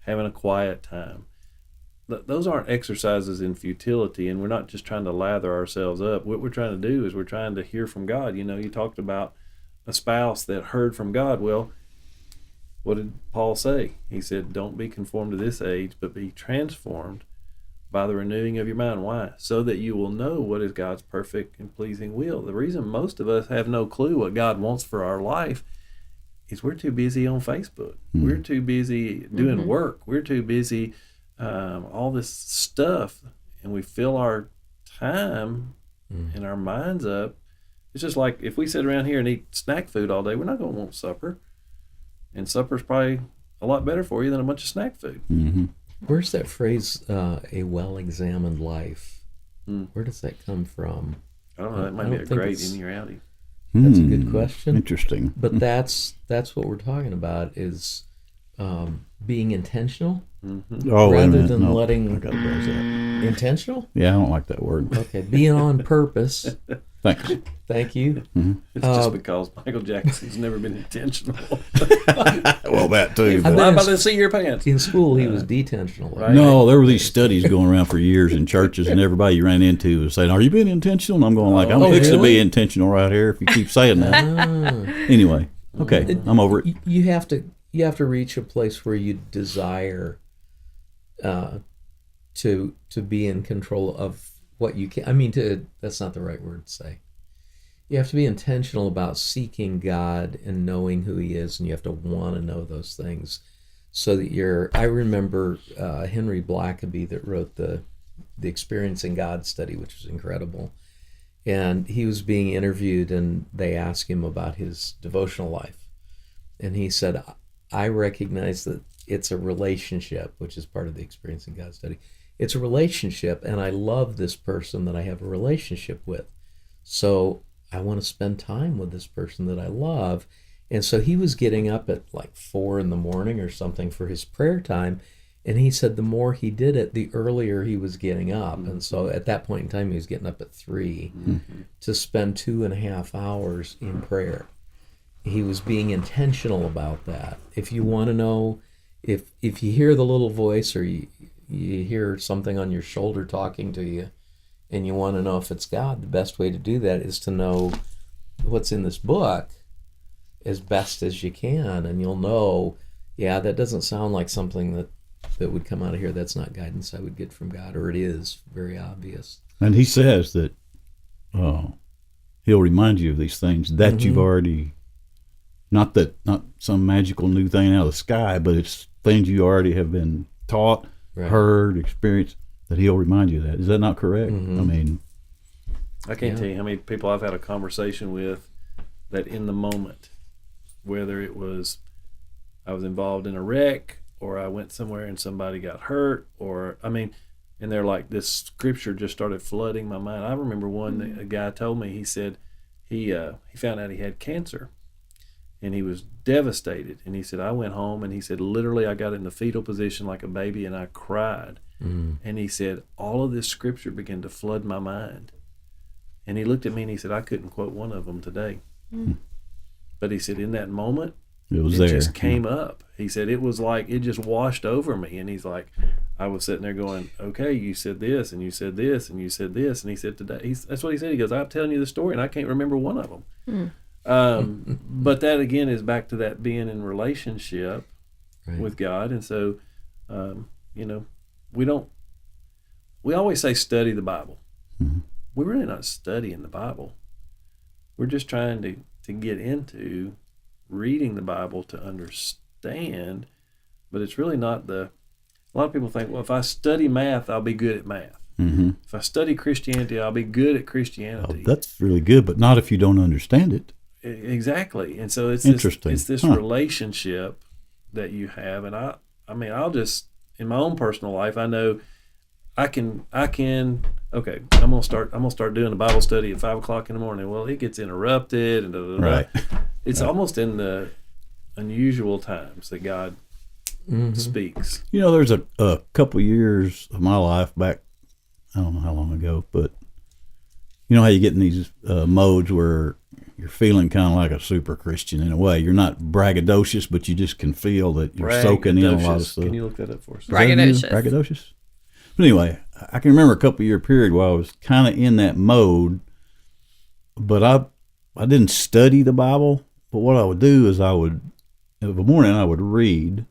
having a quiet time. Those aren't exercises in futility, and we're not just trying to lather ourselves up. What we're trying to do is we're trying to hear from God. You talked about a spouse that heard from God. Well, what did Paul say? He said, don't be conformed to this age, but be transformed by the renewing of your mind. Why? So that you will know what is God's perfect and pleasing will. The reason most of us have no clue what God wants for our life is we're too busy on Facebook. We're too busy doing work. We're too busy all this stuff, and we fill our time and our minds up. It's just like if we sit around here and eat snack food all day, we're not going to want supper. And supper's probably a lot better for you than a bunch of snack food.
Where's that phrase, a well-examined life? Where does that come from?
I don't know. That might be a great Inny or Outty.
That's a good question.
Interesting.
But that's what we're talking about is being intentional
Oh,
rather
wait a minute.
than
No,
letting
I gotta browse that.
Intentional?
Yeah, I don't like that word.
Okay, being on purpose.
Thanks.
Thank you.
It's just because Michael Jackson's never been intentional.
Well, that too.
I
but-
bet
I'm about to see your pants.
In school, he was detentional.
Right.
No, there were these studies going around for years in churches, and everybody you ran into was saying, "Are you being intentional?" And I'm going like, "I'm
Oh,
fixing to
really?
be intentional right here." If you keep saying that,
Ah.
anyway. Okay, I'm over it.
You have to reach a place where you desire to be in control of what you can. I mean, that's not the right word to say. You have to be intentional about seeking God and knowing who He is, and you have to want to know those things, so that you're. I remember Henry Blackaby that wrote the Experiencing God study, which was incredible, and he was being interviewed, and they asked him about his devotional life, and he said, "I recognize that it's a relationship," which is part of the Experiencing God study. It's a relationship, and I love this person that I have a relationship with. So I want to spend time with this person that I love. And so he was getting up at like 4 a.m. or something for his prayer time. And he said the more he did it, the earlier he was getting up. And so at that point in time, he was getting up at 3 to spend 2.5 hours in prayer. He was being intentional about that. If you want to know, if you hear the little voice, or you hear something on your shoulder talking to you, and you want to know if it's God, the best way to do that is to know what's in this book as best as you can, and you'll know, yeah, that doesn't sound like something that would come out of here. That's not guidance I would get from God, or it is very obvious.
And he says that he'll remind you of these things that you've already, not some magical new thing out of the sky, but it's things you already have been taught,
Right.
heard, experienced, that he'll remind you of that. Is that not correct? I mean,
I can't tell you how many people I've had a conversation with that in the moment, whether it was I was involved in a wreck, or I went somewhere and somebody got hurt, or and they're like, this scripture just started flooding my mind. I remember one that a guy told me. He said he found out he had cancer, and he was devastated. And he said, I went home, and he said, literally I got in the fetal position like a baby, and I cried. And he said, all of this scripture began to flood my mind. And he looked at me and he said, I couldn't quote one of them today. But he said, in that moment,
it
just came up. He said, it was like it just washed over me. And he's like, I was sitting there going, okay, you said this, and you said this, and you said this. And he said, today, that's what he said. He goes, I'm telling you the story, and I can't remember one of them. But that, again, is back to that being in relationship with God. And so, we always say study the Bible. We're really not studying the Bible. We're just trying to get into reading the Bible to understand, but it's really not a lot of people think, well, if I study math, I'll be good at math. If I study Christianity, I'll be good at Christianity.
Oh, that's really good, but not if you don't understand it.
Exactly. And so it's
interesting.
This relationship that you have. And I'll just, in my own personal life, I know I can okay, I'm gonna start doing a Bible study at 5:00 in the morning. Well, it gets interrupted and
Right.
It's almost in the unusual times that God speaks.
There's a couple years of my life back, I don't know how long ago, but you know how you get in these modes where you're feeling kind of like a super Christian in a way. You're not braggadocious, but you just can feel that you're soaking in a lot of stuff.
Can you look that up for us?
Braggadocious.
Braggadocious? But anyway, I can remember a couple-year period where I was kind of in that mode, but I didn't study the Bible. But what I would do is in the morning I would read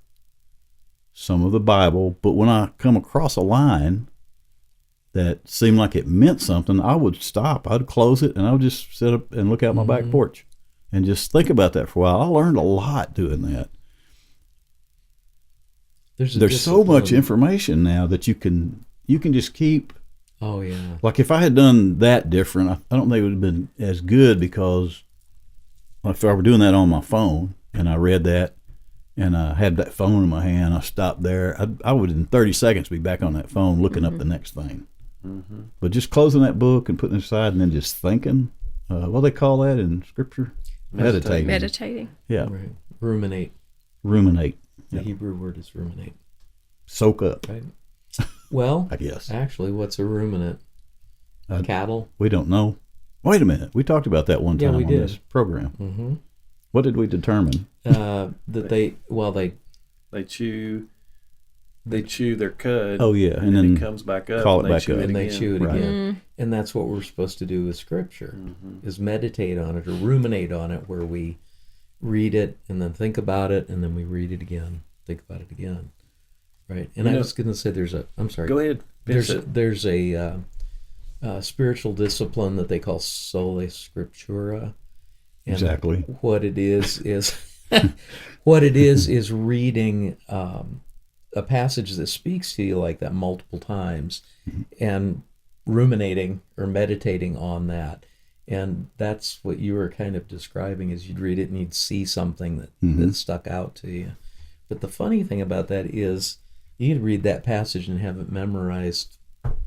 some of the Bible, but when I come across a line that seemed like it meant something, I would stop. I'd close it, and I would just sit up and look out my back porch and just think about that for a while. I learned a lot doing that. There's so much information now that you can just keep.
Oh, yeah.
Like if I had done that different, I don't think it would have been as good, because if I were doing that on my phone and I read that and I had that phone in my hand, I stopped there, I would in 30 seconds be back on that phone looking up the next thing. But just closing that book and putting it aside and then just thinking, what do they call that in Scripture?
Meditating.
Yeah.
Right. Ruminate.
Ruminate.
The Hebrew word is ruminate.
Soak up.
Right. Well,
I guess.
actually, what's a ruminant? Cattle?
We don't know. Wait a minute. We talked about that one
Yeah,
time
we
on
did.
this program.
Mm-hmm.
What did we determine?
That they
chew their cud.
Oh, yeah.
And then
then
it comes back up.
call
and
it
they
back
chew
up.
it
and they
again.
chew it
Right.
again. And that's what we're supposed to do with Scripture,
Mm-hmm.
is meditate on it or ruminate on it, where we read it and then think about it, and then we read it again, think about it again, right? And I was going to say, I'm sorry.
Go ahead.
There's a spiritual discipline that they call sola scriptura. And
Exactly.
what it is what it is reading a passage that speaks to you like that multiple times, and ruminating or meditating on that. And that's what you were kind of describing, is you'd read it and you'd see something that stuck out to you. But the funny thing about that is you could read that passage and have it memorized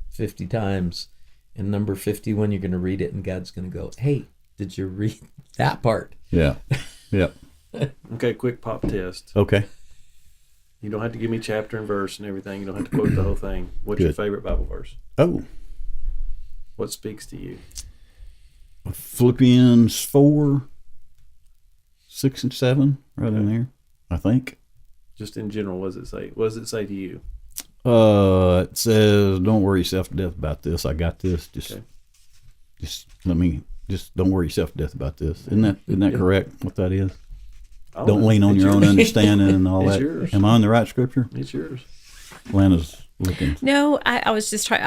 50 times, and number 51 you're going to read it and God's going to go, hey, did you read that part?
Yeah. Yeah.
Okay, quick pop test.
Okay.
You don't have to give me chapter and verse and everything. You don't have to quote the whole thing. What's your
Good.
favorite Bible verse?
Oh,
What speaks to you?
Philippians 4, 6 and 7, right in there, I think.
Just in general, what does it say? What does it say to you?
It says, "Don't worry yourself to death about this. I got this. Just don't worry yourself to death about this." Isn't that correct? What that is? Don't lean on your own understanding and all
It's
that.
yours.
Am I on the right scripture?
It's yours.
Lana's looking.
No, I was just trying.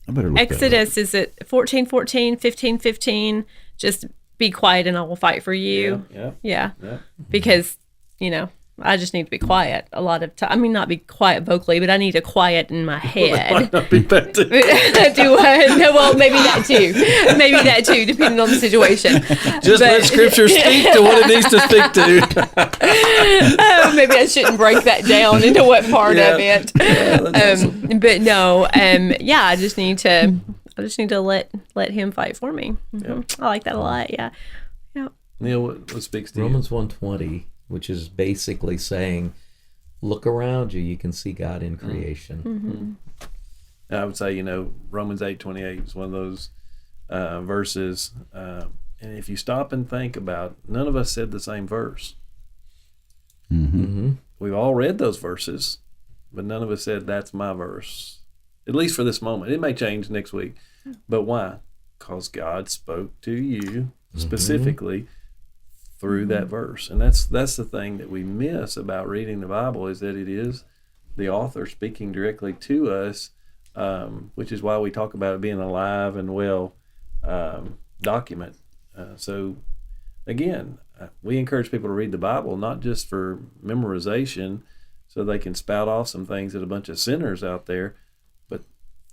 I better look
Exodus, is it 14:14, 15:15? Just be quiet and I will fight for you.
Yeah.
Because, I just need to be quiet a lot of time. I mean, not be quiet vocally, but I need to quiet in my head.
Might not be bad to
Do I? No, well, maybe that too. Maybe that too, depending on the situation.
Just let Scripture speak to what it needs to speak to.
Maybe I shouldn't break that down into what part of
Yeah.
it.
That's awesome.
But no, I just need to let him fight for me. I like that a lot. Yeah.
Neil, what speaks to
Romans 1:20, which is basically saying, look around you, you can see God in creation.
I would say, Romans 8:28 is one of those verses. And if you stop and think about, none of us said the same verse. We've all read those verses, but none of us said that's my verse. At least for this moment. It may change next week. But why? Because God spoke to you specifically through that verse. And that's the thing that we miss about reading the Bible, is that it is the author speaking directly to us, which is why we talk about it being a alive and well document. So again, we encourage people to read the Bible not just for memorization so they can spout off some things at a bunch of sinners out there, but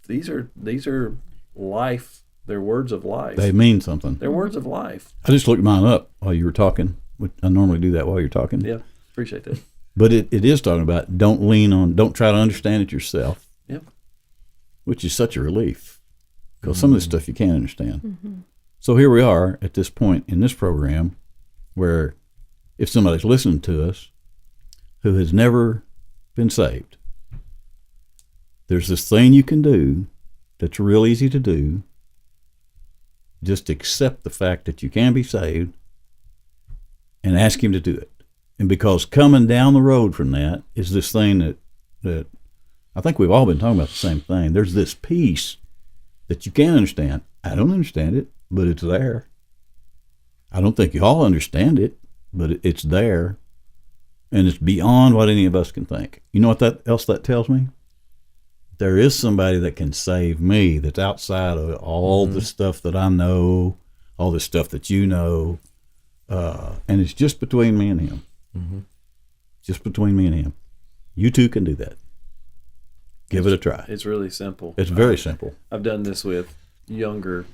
these are life. They're words of life.
They mean something.
They're words of life.
I just looked mine up while you were talking. I normally do that while you're talking.
Yeah, appreciate that.
But it is talking about don't try to understand it yourself.
Yep.
Which is such a relief, because some of this stuff you can't understand. So here we are at this point in this program where if somebody's listening to us who has never been saved, there's this thing you can do that's real easy to do. Just accept the fact that you can be saved and ask him to do it. And because coming down the road from that is this thing that I think we've all been talking about the same thing. There's this peace that you can't understand. I don't understand it, but it's there. I don't think you all understand it, but it's there. And it's beyond what any of us can think. You know what else that tells me? There is somebody that can save me that's outside of all the stuff that I know, all the stuff that you know, and it's just between me and him. Just between me and him. You too can do that. Give it a try.
It's really simple.
It's very simple.
I've done this with younger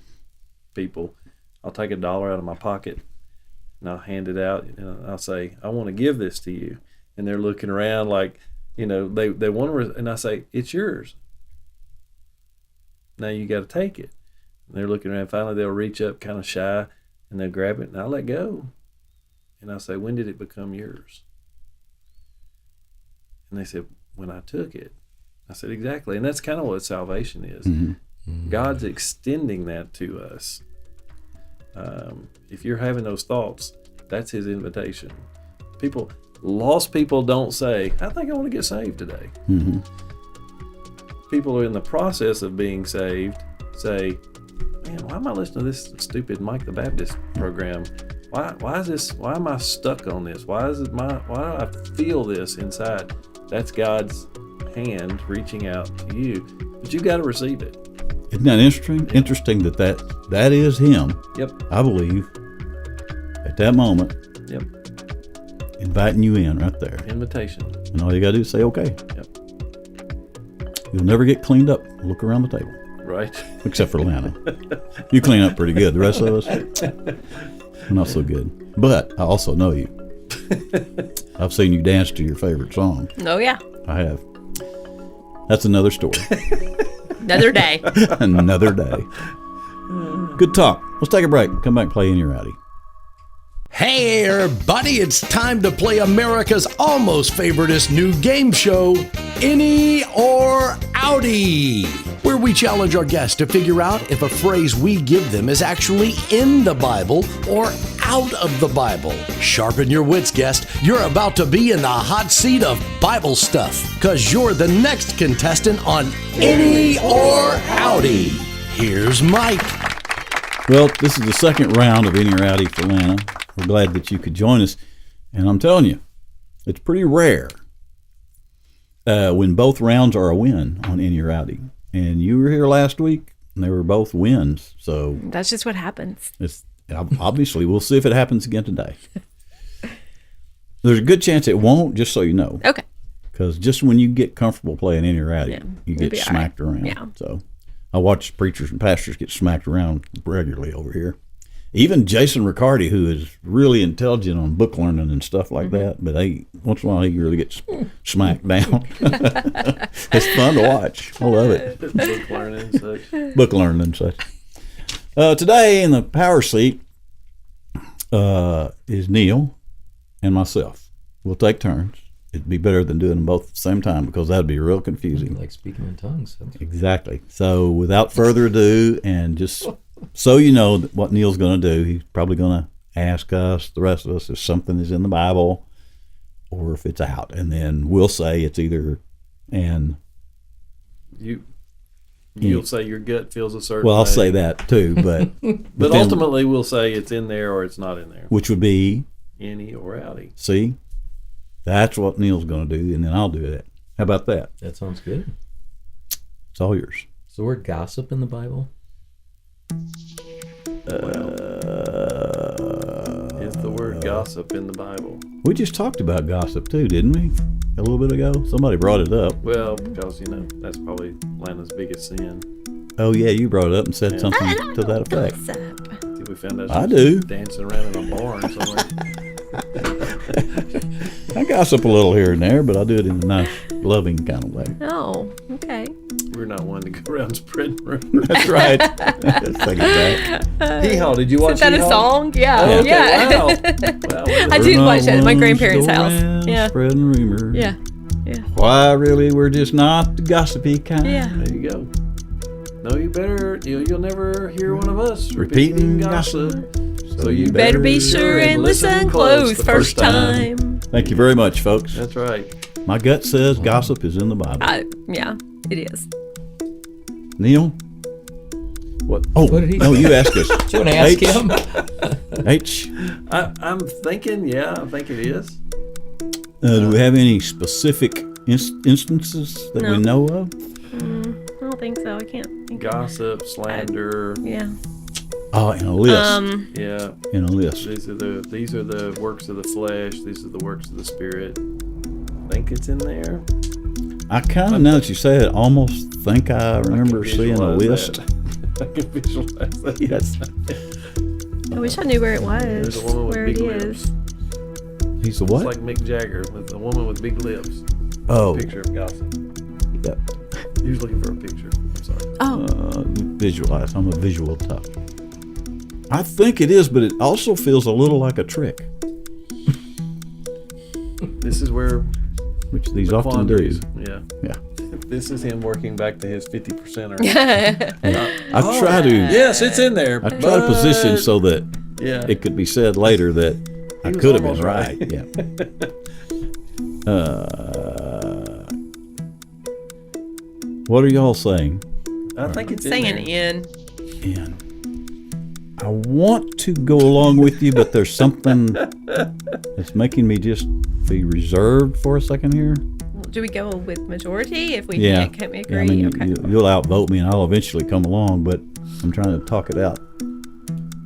people. I'll take $1 out of my pocket and I'll hand it out and I'll say, I want to give this to you. And they're looking around like, they want to, and I say, it's yours. Now you got to take it. And they're looking around. Finally, they'll reach up kind of shy and they'll grab it and I'll let go. And I'll say, when did it become yours? And they said, when I took it. I said, exactly. And that's kind of what salvation is.
Mm-hmm.
God's extending that to us. If you're having those thoughts, that's his invitation. Lost people don't say, I think I want to get saved today.
Mm-hmm.
People who are in the process of being saved say, man, why am I listening to this stupid Mike the Baptist program? Why am I stuck on this? Why do I feel this inside? That's God's hand reaching out to you, but you got to receive it.
Isn't that interesting? Interesting that is him.
Yep.
I believe at that moment.
Yep.
Inviting you in right there.
Invitation.
And all you got to do is say, okay.
Yep.
You'll never get cleaned up. Look around the table.
Right.
Except for Lana. You clean up pretty good. The rest of us, not so good. But I also know you. I've seen you dance to your favorite song.
Oh, yeah.
I have. That's another story.
Another day.
Another day. Good talk. Let's take a break. Come back and play Inny or Outty.
Hey everybody, it's time to play America's almost favoriteest new game show, Inny or Outty, where we challenge our guests to figure out if a phrase we give them is actually in the Bible or out of the Bible. Sharpen your wits, guest. You're about to be in the hot seat of Bible stuff, because you're the next contestant on Inny or Outty. Here's Mike.
Well, this is the second round of Inny or Outty for Lana. We're glad that you could join us. And I'm telling you, it's pretty rare when both rounds are a win on Inny or Outty. And you were here last week, and they were both wins. So
That's just what happens.
it's obviously, we'll see if it happens again today. There's a good chance it won't, just so you know.
Okay.
Because just when you get comfortable playing Inny or Outty,
Yeah,
you
it'll
get
be all
smacked
right.
around.
Yeah.
So I watch preachers and pastors get smacked around regularly over here. Even Jason Riccardi, who is really intelligent on book learning and stuff like that, but once in a while he really gets smacked down. It's fun to watch. I love it.
Book learning and such.
Book learning and such. Today in the power seat is Neil and myself. We'll take turns. It'd be better than doing them both at the same time, because that'd be real confusing.
Like speaking in tongues.
Exactly. So without further ado, and just so you know what Neil's going to do, he's probably going to ask us, the rest of us, if something is in the Bible or if it's out. And then we'll say it's either and.
You'll say your gut feels a certain
Well, I'll
way.
say that too, but
But
then-
ultimately, we'll say it's in there or it's not in there.
which would be,
Inny or Outty.
see, that's what Neil's going to do, and then I'll do that. How about that?
That sounds good.
It's all yours.
Is the word gossip in the Bible?
Is the word gossip in the Bible?
We just talked about gossip too, didn't we? A little bit ago. Somebody brought it up.
Well, because, that's probably Lana's biggest sin.
Oh yeah, you brought it up and said
Yeah.
something to that effect.
Gossip.
We found out
I
she
do.
was dancing around in a barn somewhere.
I gossip a little here and there, but I do it in a nice, loving kind of way.
Oh, okay.
We're not one to go around spreading rumors.
That's right. Let's take it back.
Hee-haw, did you watch
Is that a
Hee-Haw?
song? Yeah.
Oh, okay,
Yeah.
wow. Wow.
I did watch that at my
We're not
grandparents'
ones to go
house.
around
Yeah.
Spreading rumors.
Yeah.
Why, really, we're just not the gossipy kind.
Yeah.
There you go. No, you'll never hear one of us
Repeating
gossip. So
you
you
Better be sure and listen close first time.
Thank you very much, folks.
That's right.
My gut says gossip is in the Bible.
Yeah, it is.
Neil? What? Oh,
What did he
no,
say?
you ask us.
Do you want to ask
H.
him?
H.
I'm thinking, I think it is.
Do we have any specific instances that we know of?
I don't think so. I can't think of
Gossip, slander.
Yeah.
Oh, in a list.
Yeah.
In a list.
These are the works of the flesh. These are the works of the spirit. Think it's in there.
I kind of, now that you say it, almost think I remember seeing a list.
That. I can visualize that.
Yes.
I wish I knew where it
There's
was.
a woman with
Where
big
it
lips.
is.
He's a
It's
what?
like Mick Jagger with a woman with big lips.
Oh,
Picture of gossip.
yep.
He was looking for a picture. I'm sorry.
Oh,
Visualize. I'm a visual tough. I think it is, but it also feels a little like a trick,
This is where
which these
the
often do.
quandaries. Yeah.
Yeah.
This is him working back to his 50%.
I try to.
Yes, it's in there.
I try to position so that
Yeah.
it could be said later that I
was
could have been
almost
right.
right.
Yeah. What are y'all saying?
I think it's in
Saying
there.
in.
And I want to go along with you, but there's something that's making me just be reserved for a second here.
Do we go with majority if we
Yeah.
can't agree?
Yeah, I mean,
okay.
you'll outvote me, and I'll eventually come along, but I'm trying to talk it out.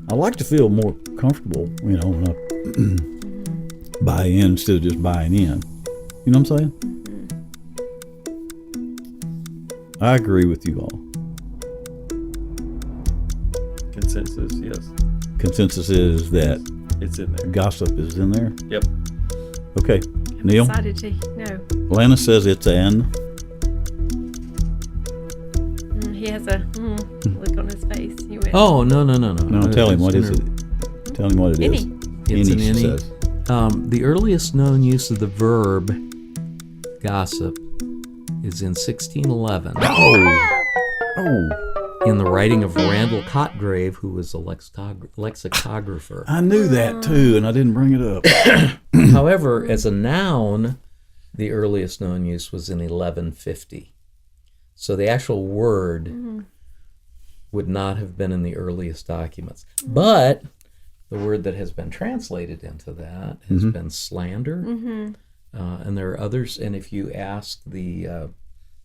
I like to feel more comfortable, when I buy in instead of just buying in. You know what I'm saying? I agree with you all.
Consensus, yes.
Consensus is that
It's in there.
gossip is in there.
Yep.
Okay, Neil.
Decided to no.
Lana says it's an.
He has a look on his face. You went.
Oh, no.
No, tell him what is it. Tell him what it is.
Inny.
It's
Inny,
an
she
inny.
says.
The earliest known use of the verb gossip is in 1611
Oh,
in the writing of Randall Cotgrave, who was a lexicographer.
I knew that too, and I didn't bring it up.
However, as a noun, the earliest known use was in 1150. So the actual word would not have been in the earliest documents. But the word that has been translated into that has been slander. And there are others. And if you ask the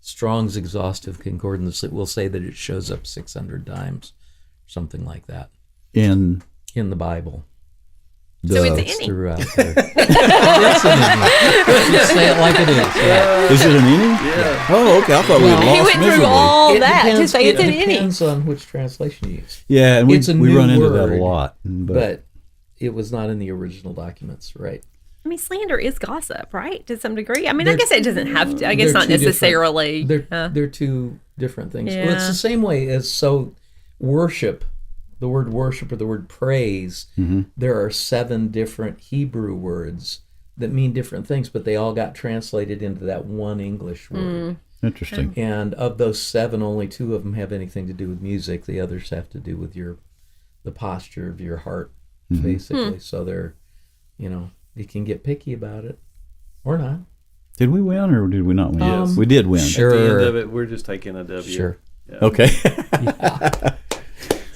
Strong's Exhaustive Concordance, it will say that it shows up 600 times, something like that,
In
in the Bible.
So it's
the,
Inny.
Throughout there. It's an inny. Just say it like it is. Yeah.
is it an inning?
Yeah.
Oh, okay. I thought we had
He
lost
went through
miserably.
all
It
that to
depends-
say it's
it
an inning.
depends on which translation you use.
Yeah, and
It's a
we
new
run into that a
word,
lot.
But it was not in the original documents, right?
I mean, slander is gossip, right? To some degree. I mean, I
They're-
guess it doesn't have to. I guess
they're
not
two different-
necessarily.
They're two different things. Well, it's
Yeah.
the same way as worship. The word worship or the word praise. There are 7 different Hebrew words that mean different things, but they all got translated into that one English word.
Interesting.
And of those 7, only 2 of them have anything to do with music. The others have to do with the posture of your heart, basically. So they're, you can get picky about it or not.
Did we win or did we not win?
Yes.
We did win.
Sure.
At the end of it, we're just taking a W.
Sure.
Yeah.
Okay.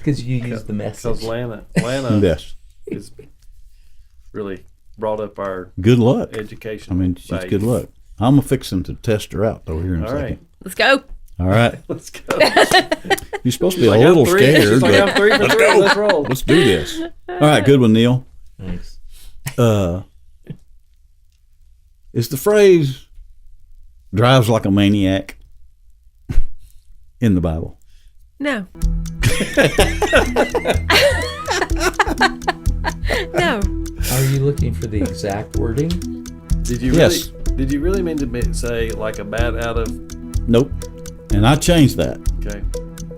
Because you use the message.
Because Lana
Yes.
is really brought up our
Good luck.
education.
I mean, she's
value.
good luck. I'm fixing to test her out though here in a
All
second.
right.
Let's go.
All right.
Let's go.
You're supposed to be
Like,
a little
I'm 3.
scared,
She's like,
but
I'm 3 for 3. Let's roll.
let's do this. All right, good one, Neil.
Thanks.
Is the phrase drives like a maniac in the Bible?
No. No.
Are you looking for the exact wording?
Did you
Yes.
Did you really mean to say like a bat out of?
Nope. And I changed that
Okay.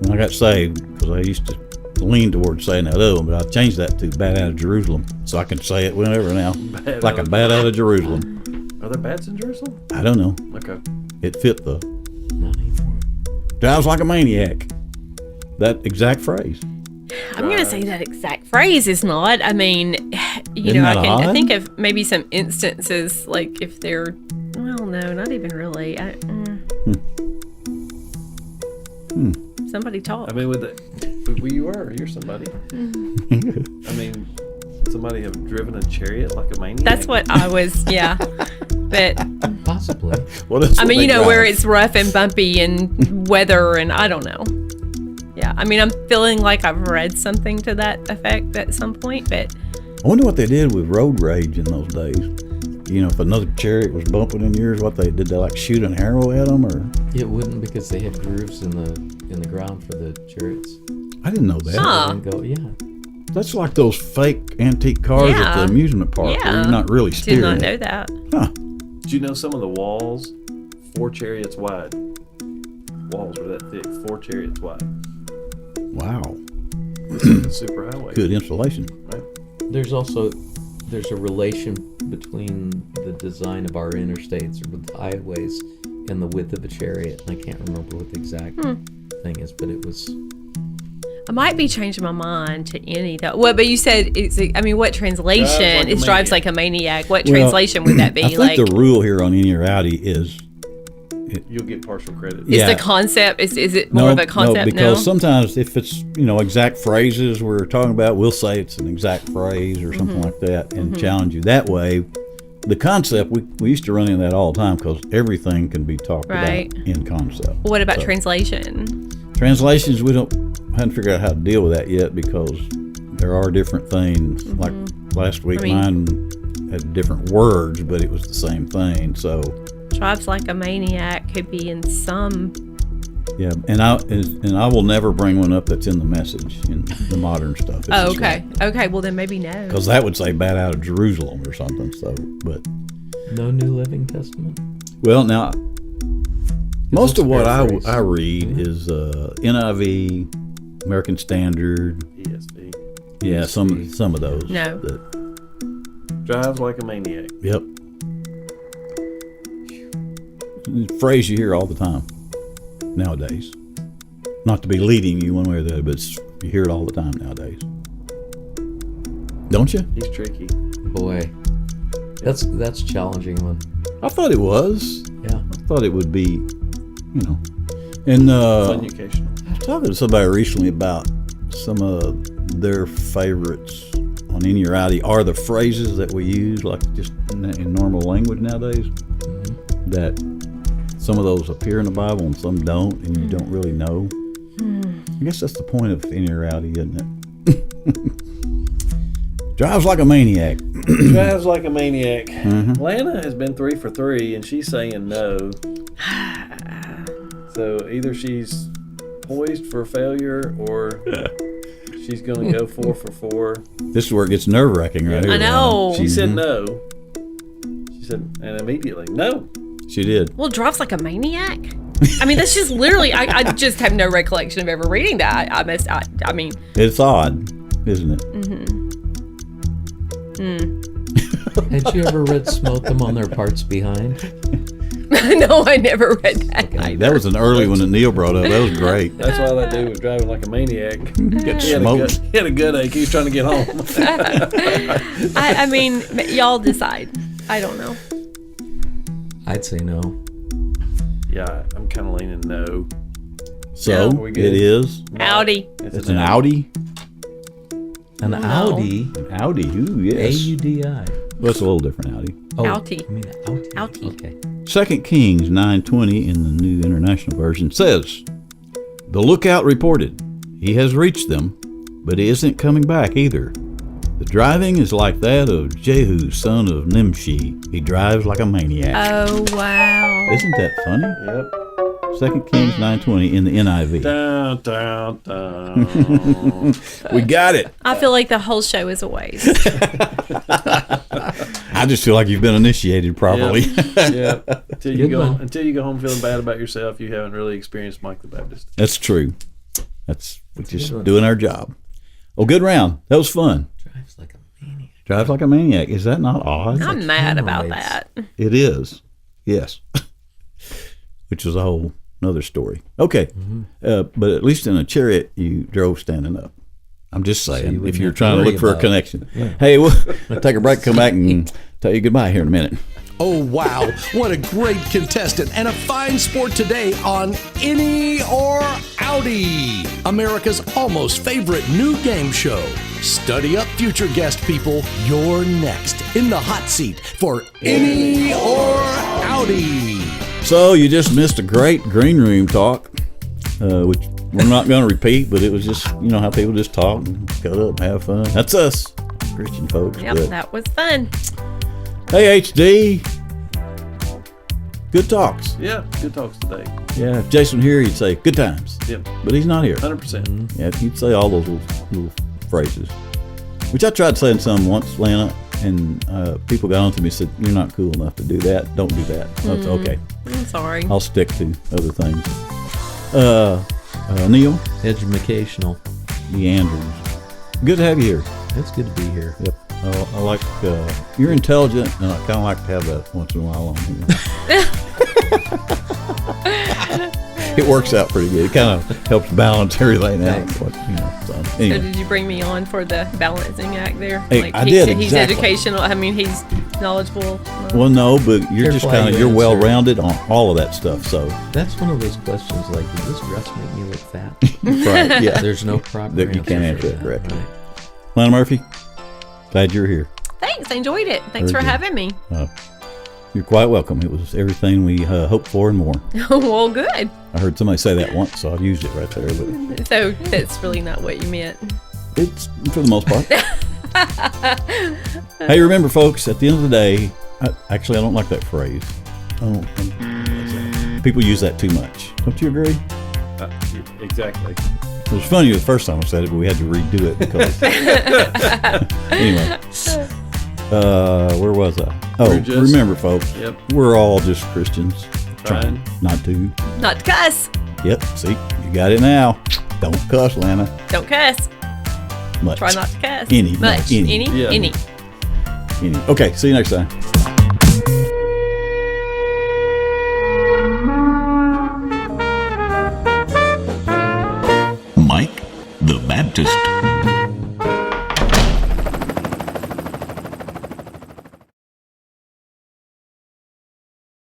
when I got saved because I used to lean towards saying that other one, but I changed that to bat out of Jerusalem so I can say it whenever now.
Bat
Like
out
a
of-
bat out of Jerusalem.
Are there bats in Jerusalem?
I don't know.
Okay.
It fit the
Not anymore.
drives like a maniac. That exact phrase.
I'm going to say that exact phrase is not. I mean,
Isn't that
I
odd?
think of maybe some instances like if they're, well, no, not even really. Somebody talk.
I mean, you're somebody. I mean, somebody have driven a chariot like a maniac.
That's what I was, yeah. But
Possibly.
Well, that's
I
what
mean,
they
where
drive.
it's rough and bumpy and weather and I don't know. Yeah, I mean, I'm feeling like I've read something to that effect at some point, but
I wonder what they did with road rage in those days. If another chariot was bumping in yours, what they like shoot an arrow at them, or
It wouldn't because they had grooves in the ground for the chariots.
I didn't know that.
Huh.
And go, yeah.
That's like those fake antique cars at
Yeah.
the amusement park where
yeah.
you're not really
Did
steering.
not
it.
know that.
Huh.
Did you know some of the walls, 4 chariots wide? Walls were that thick, 4 chariots wide.
Wow.
This is a superhighway.
Good insulation.
Right?
There's a relation between the design of our interstates or with highways and and the width of a chariot. I can't remember what the exact thing is, but it was.
I might be changing my mind to Inny though. Well, but you said what translation? It drives like a maniac. What translation would that be?
I think the rule here on Inny or Outty is
you'll get partial credit.
Is the concept? Is it more of a concept?
No, because sometimes if it's exact phrases we're talking about, we'll say it's an exact phrase or something like that, and challenge you that way. The concept we used to run into that all the time because everything can be talked about in concept.
What about translation?
Translations, haven't figured out how to deal with that yet because there are different things. Like last week, mine had different words, but it was the same thing. So
drives like a maniac could be in some.
Yeah, and I will never bring one up that's in the message in the modern stuff.
Oh, okay. Okay, well then maybe no.
Because that would say "bad out of Jerusalem" or something. So, but
no New Living Testament.
Well, now most of what I read is NIV, American Standard,
ESV.
Yeah, some of those.
No.
Drives like a maniac.
Yep. Phrase you hear all the time nowadays. Not to be leading you one way or the other, but you hear it all the time nowadays. Don't you?
He's tricky.
Boy, that's a challenging one.
I thought it was.
Yeah.
I thought it would be, And
Fun educational.
I was talking to somebody recently about some of their favorites on Inny or Outty are the phrases that we use, like just in normal language nowadays. Mm-hmm. That some of those appear in the Bible and some don't, and you don't really know. I guess that's the point of Inny or Outty, isn't it? Drives like a maniac.
Drives like a maniac. Mm-hmm. Lana has been 3 for 3, and she's saying no. So either she's poised for failure, or she's going to go 4 for 4.
This is where it gets nerve-wracking, right here.
I know.
She said no. She said, and immediately, no.
She did.
Well, drives like a maniac? I mean, that's just literally, I just have no recollection of ever reading that. I mean.
It's odd, isn't it?
Had you ever read Smote Them on Their Parts Behind?
No, I never read that.
Okay. That was an early one that Neil brought up. That was great.
That's why that dude was driving like a maniac.
Get smoked.
He had a gut ache. He was trying to get home.
I mean, y'all decide. I don't know.
I'd say no.
Yeah, I'm kind of leaning no.
So it is.
Outty.
It's an Outty.
An Outty.
An Outty. Ooh, yes.
AUDI.
Well, it's a little different Outty.
Oh,
Outty.
I mean Outty.
Outty.
Okay.
2 Kings 9:20 in the New International Version says, "The lookout reported, he has reached them, but he isn't coming back either. The driving is like that of Jehu, son of Nimshi. He drives like a maniac."
Oh, wow.
Isn't that funny?
Yep.
2 Kings 9:20 in the NIV.
Down, down, down.
We got it.
I feel like the whole show is a waste.
I just feel like you've been initiated properly.
Yeah. Until you go home feeling bad about yourself, you haven't really experienced Mike the Baptist.
That's true. We're just doing our job. Oh, good round. That was fun.
Drives like a maniac.
Drives like a maniac. Is that not odd?
I'm mad about that.
It is. Yes. Which is a whole another story. Okay. But at least in a chariot, you drove standing up. I'm just saying,
So
if you're trying to look for a connection.
Yeah.
Hey, we'll take a break, come back, and tell you goodbye here in a minute.
Oh, wow. What a great contestant and a fine sport today on Inny or Outty, America's almost favorite new game show. Study up, future guest people. You're next in the hot seat for Inny or Outty.
So you just missed a great green room talk, which we're not going to repeat, but it was just, how people just talk and cut up and have fun. That's us, Christian folks.
Yep,
But,
that was fun.
hey, HD, good talks.
Yeah, good talks today.
Yeah, if Jason were here, he'd say good times.
Yep,
But he's not here.
100%.
Yeah, he'd say all those little phrases, which I tried saying some once, Lana, and people got on to me and said, "You're not cool enough to do that. Don't do that." That's okay.
I'm sorry.
I'll stick to other things. Neil,
Educational.
Andrews, good to have you here.
It's good to be here.
Yep. I like you're intelligent, and I kind of like to have that once in a while on here. It works out pretty good. It kind of helps balance everything out. So,
So
anyway.
did you bring me on for the balancing act there?
Hey, I did,
He's
exactly.
educational. I mean, he's knowledgeable.
Well, no, but you're just
Careful how
kind of,
you
you're
answer.
well-rounded on all of that stuff. So,
That's one of those questions like, does this dress make me look fat?
right, yeah.
There's no proper
That you can't
answer
answer
for
it correctly.
Right.
Lana Murphy, glad you're here.
Thanks. I enjoyed it. Thanks
Very
for
good.
having me.
You're quite welcome. It was everything we hoped for and more.
Well, good.
I heard somebody say that once, so I've used it right there. But
So that's really not what you meant.
it's for the most part. Hey, remember, folks, at the end of the day, I don't like that phrase. People use that too much. Don't you agree?
Exactly.
It was funny the first time I said it, but we had to redo it because. Anyway, where was I? Oh,
We're just-
remember, folks,
Yep.
we're all just Christians
Trying.
not to.
Not to cuss.
Yep, see, you got it now. Don't cuss, Lana.
Don't cuss.
Much.
Try not to cuss.
Any, no,
Much.
any.
Yeah.
Any.
Okay, see you next time.
Mike the Baptist.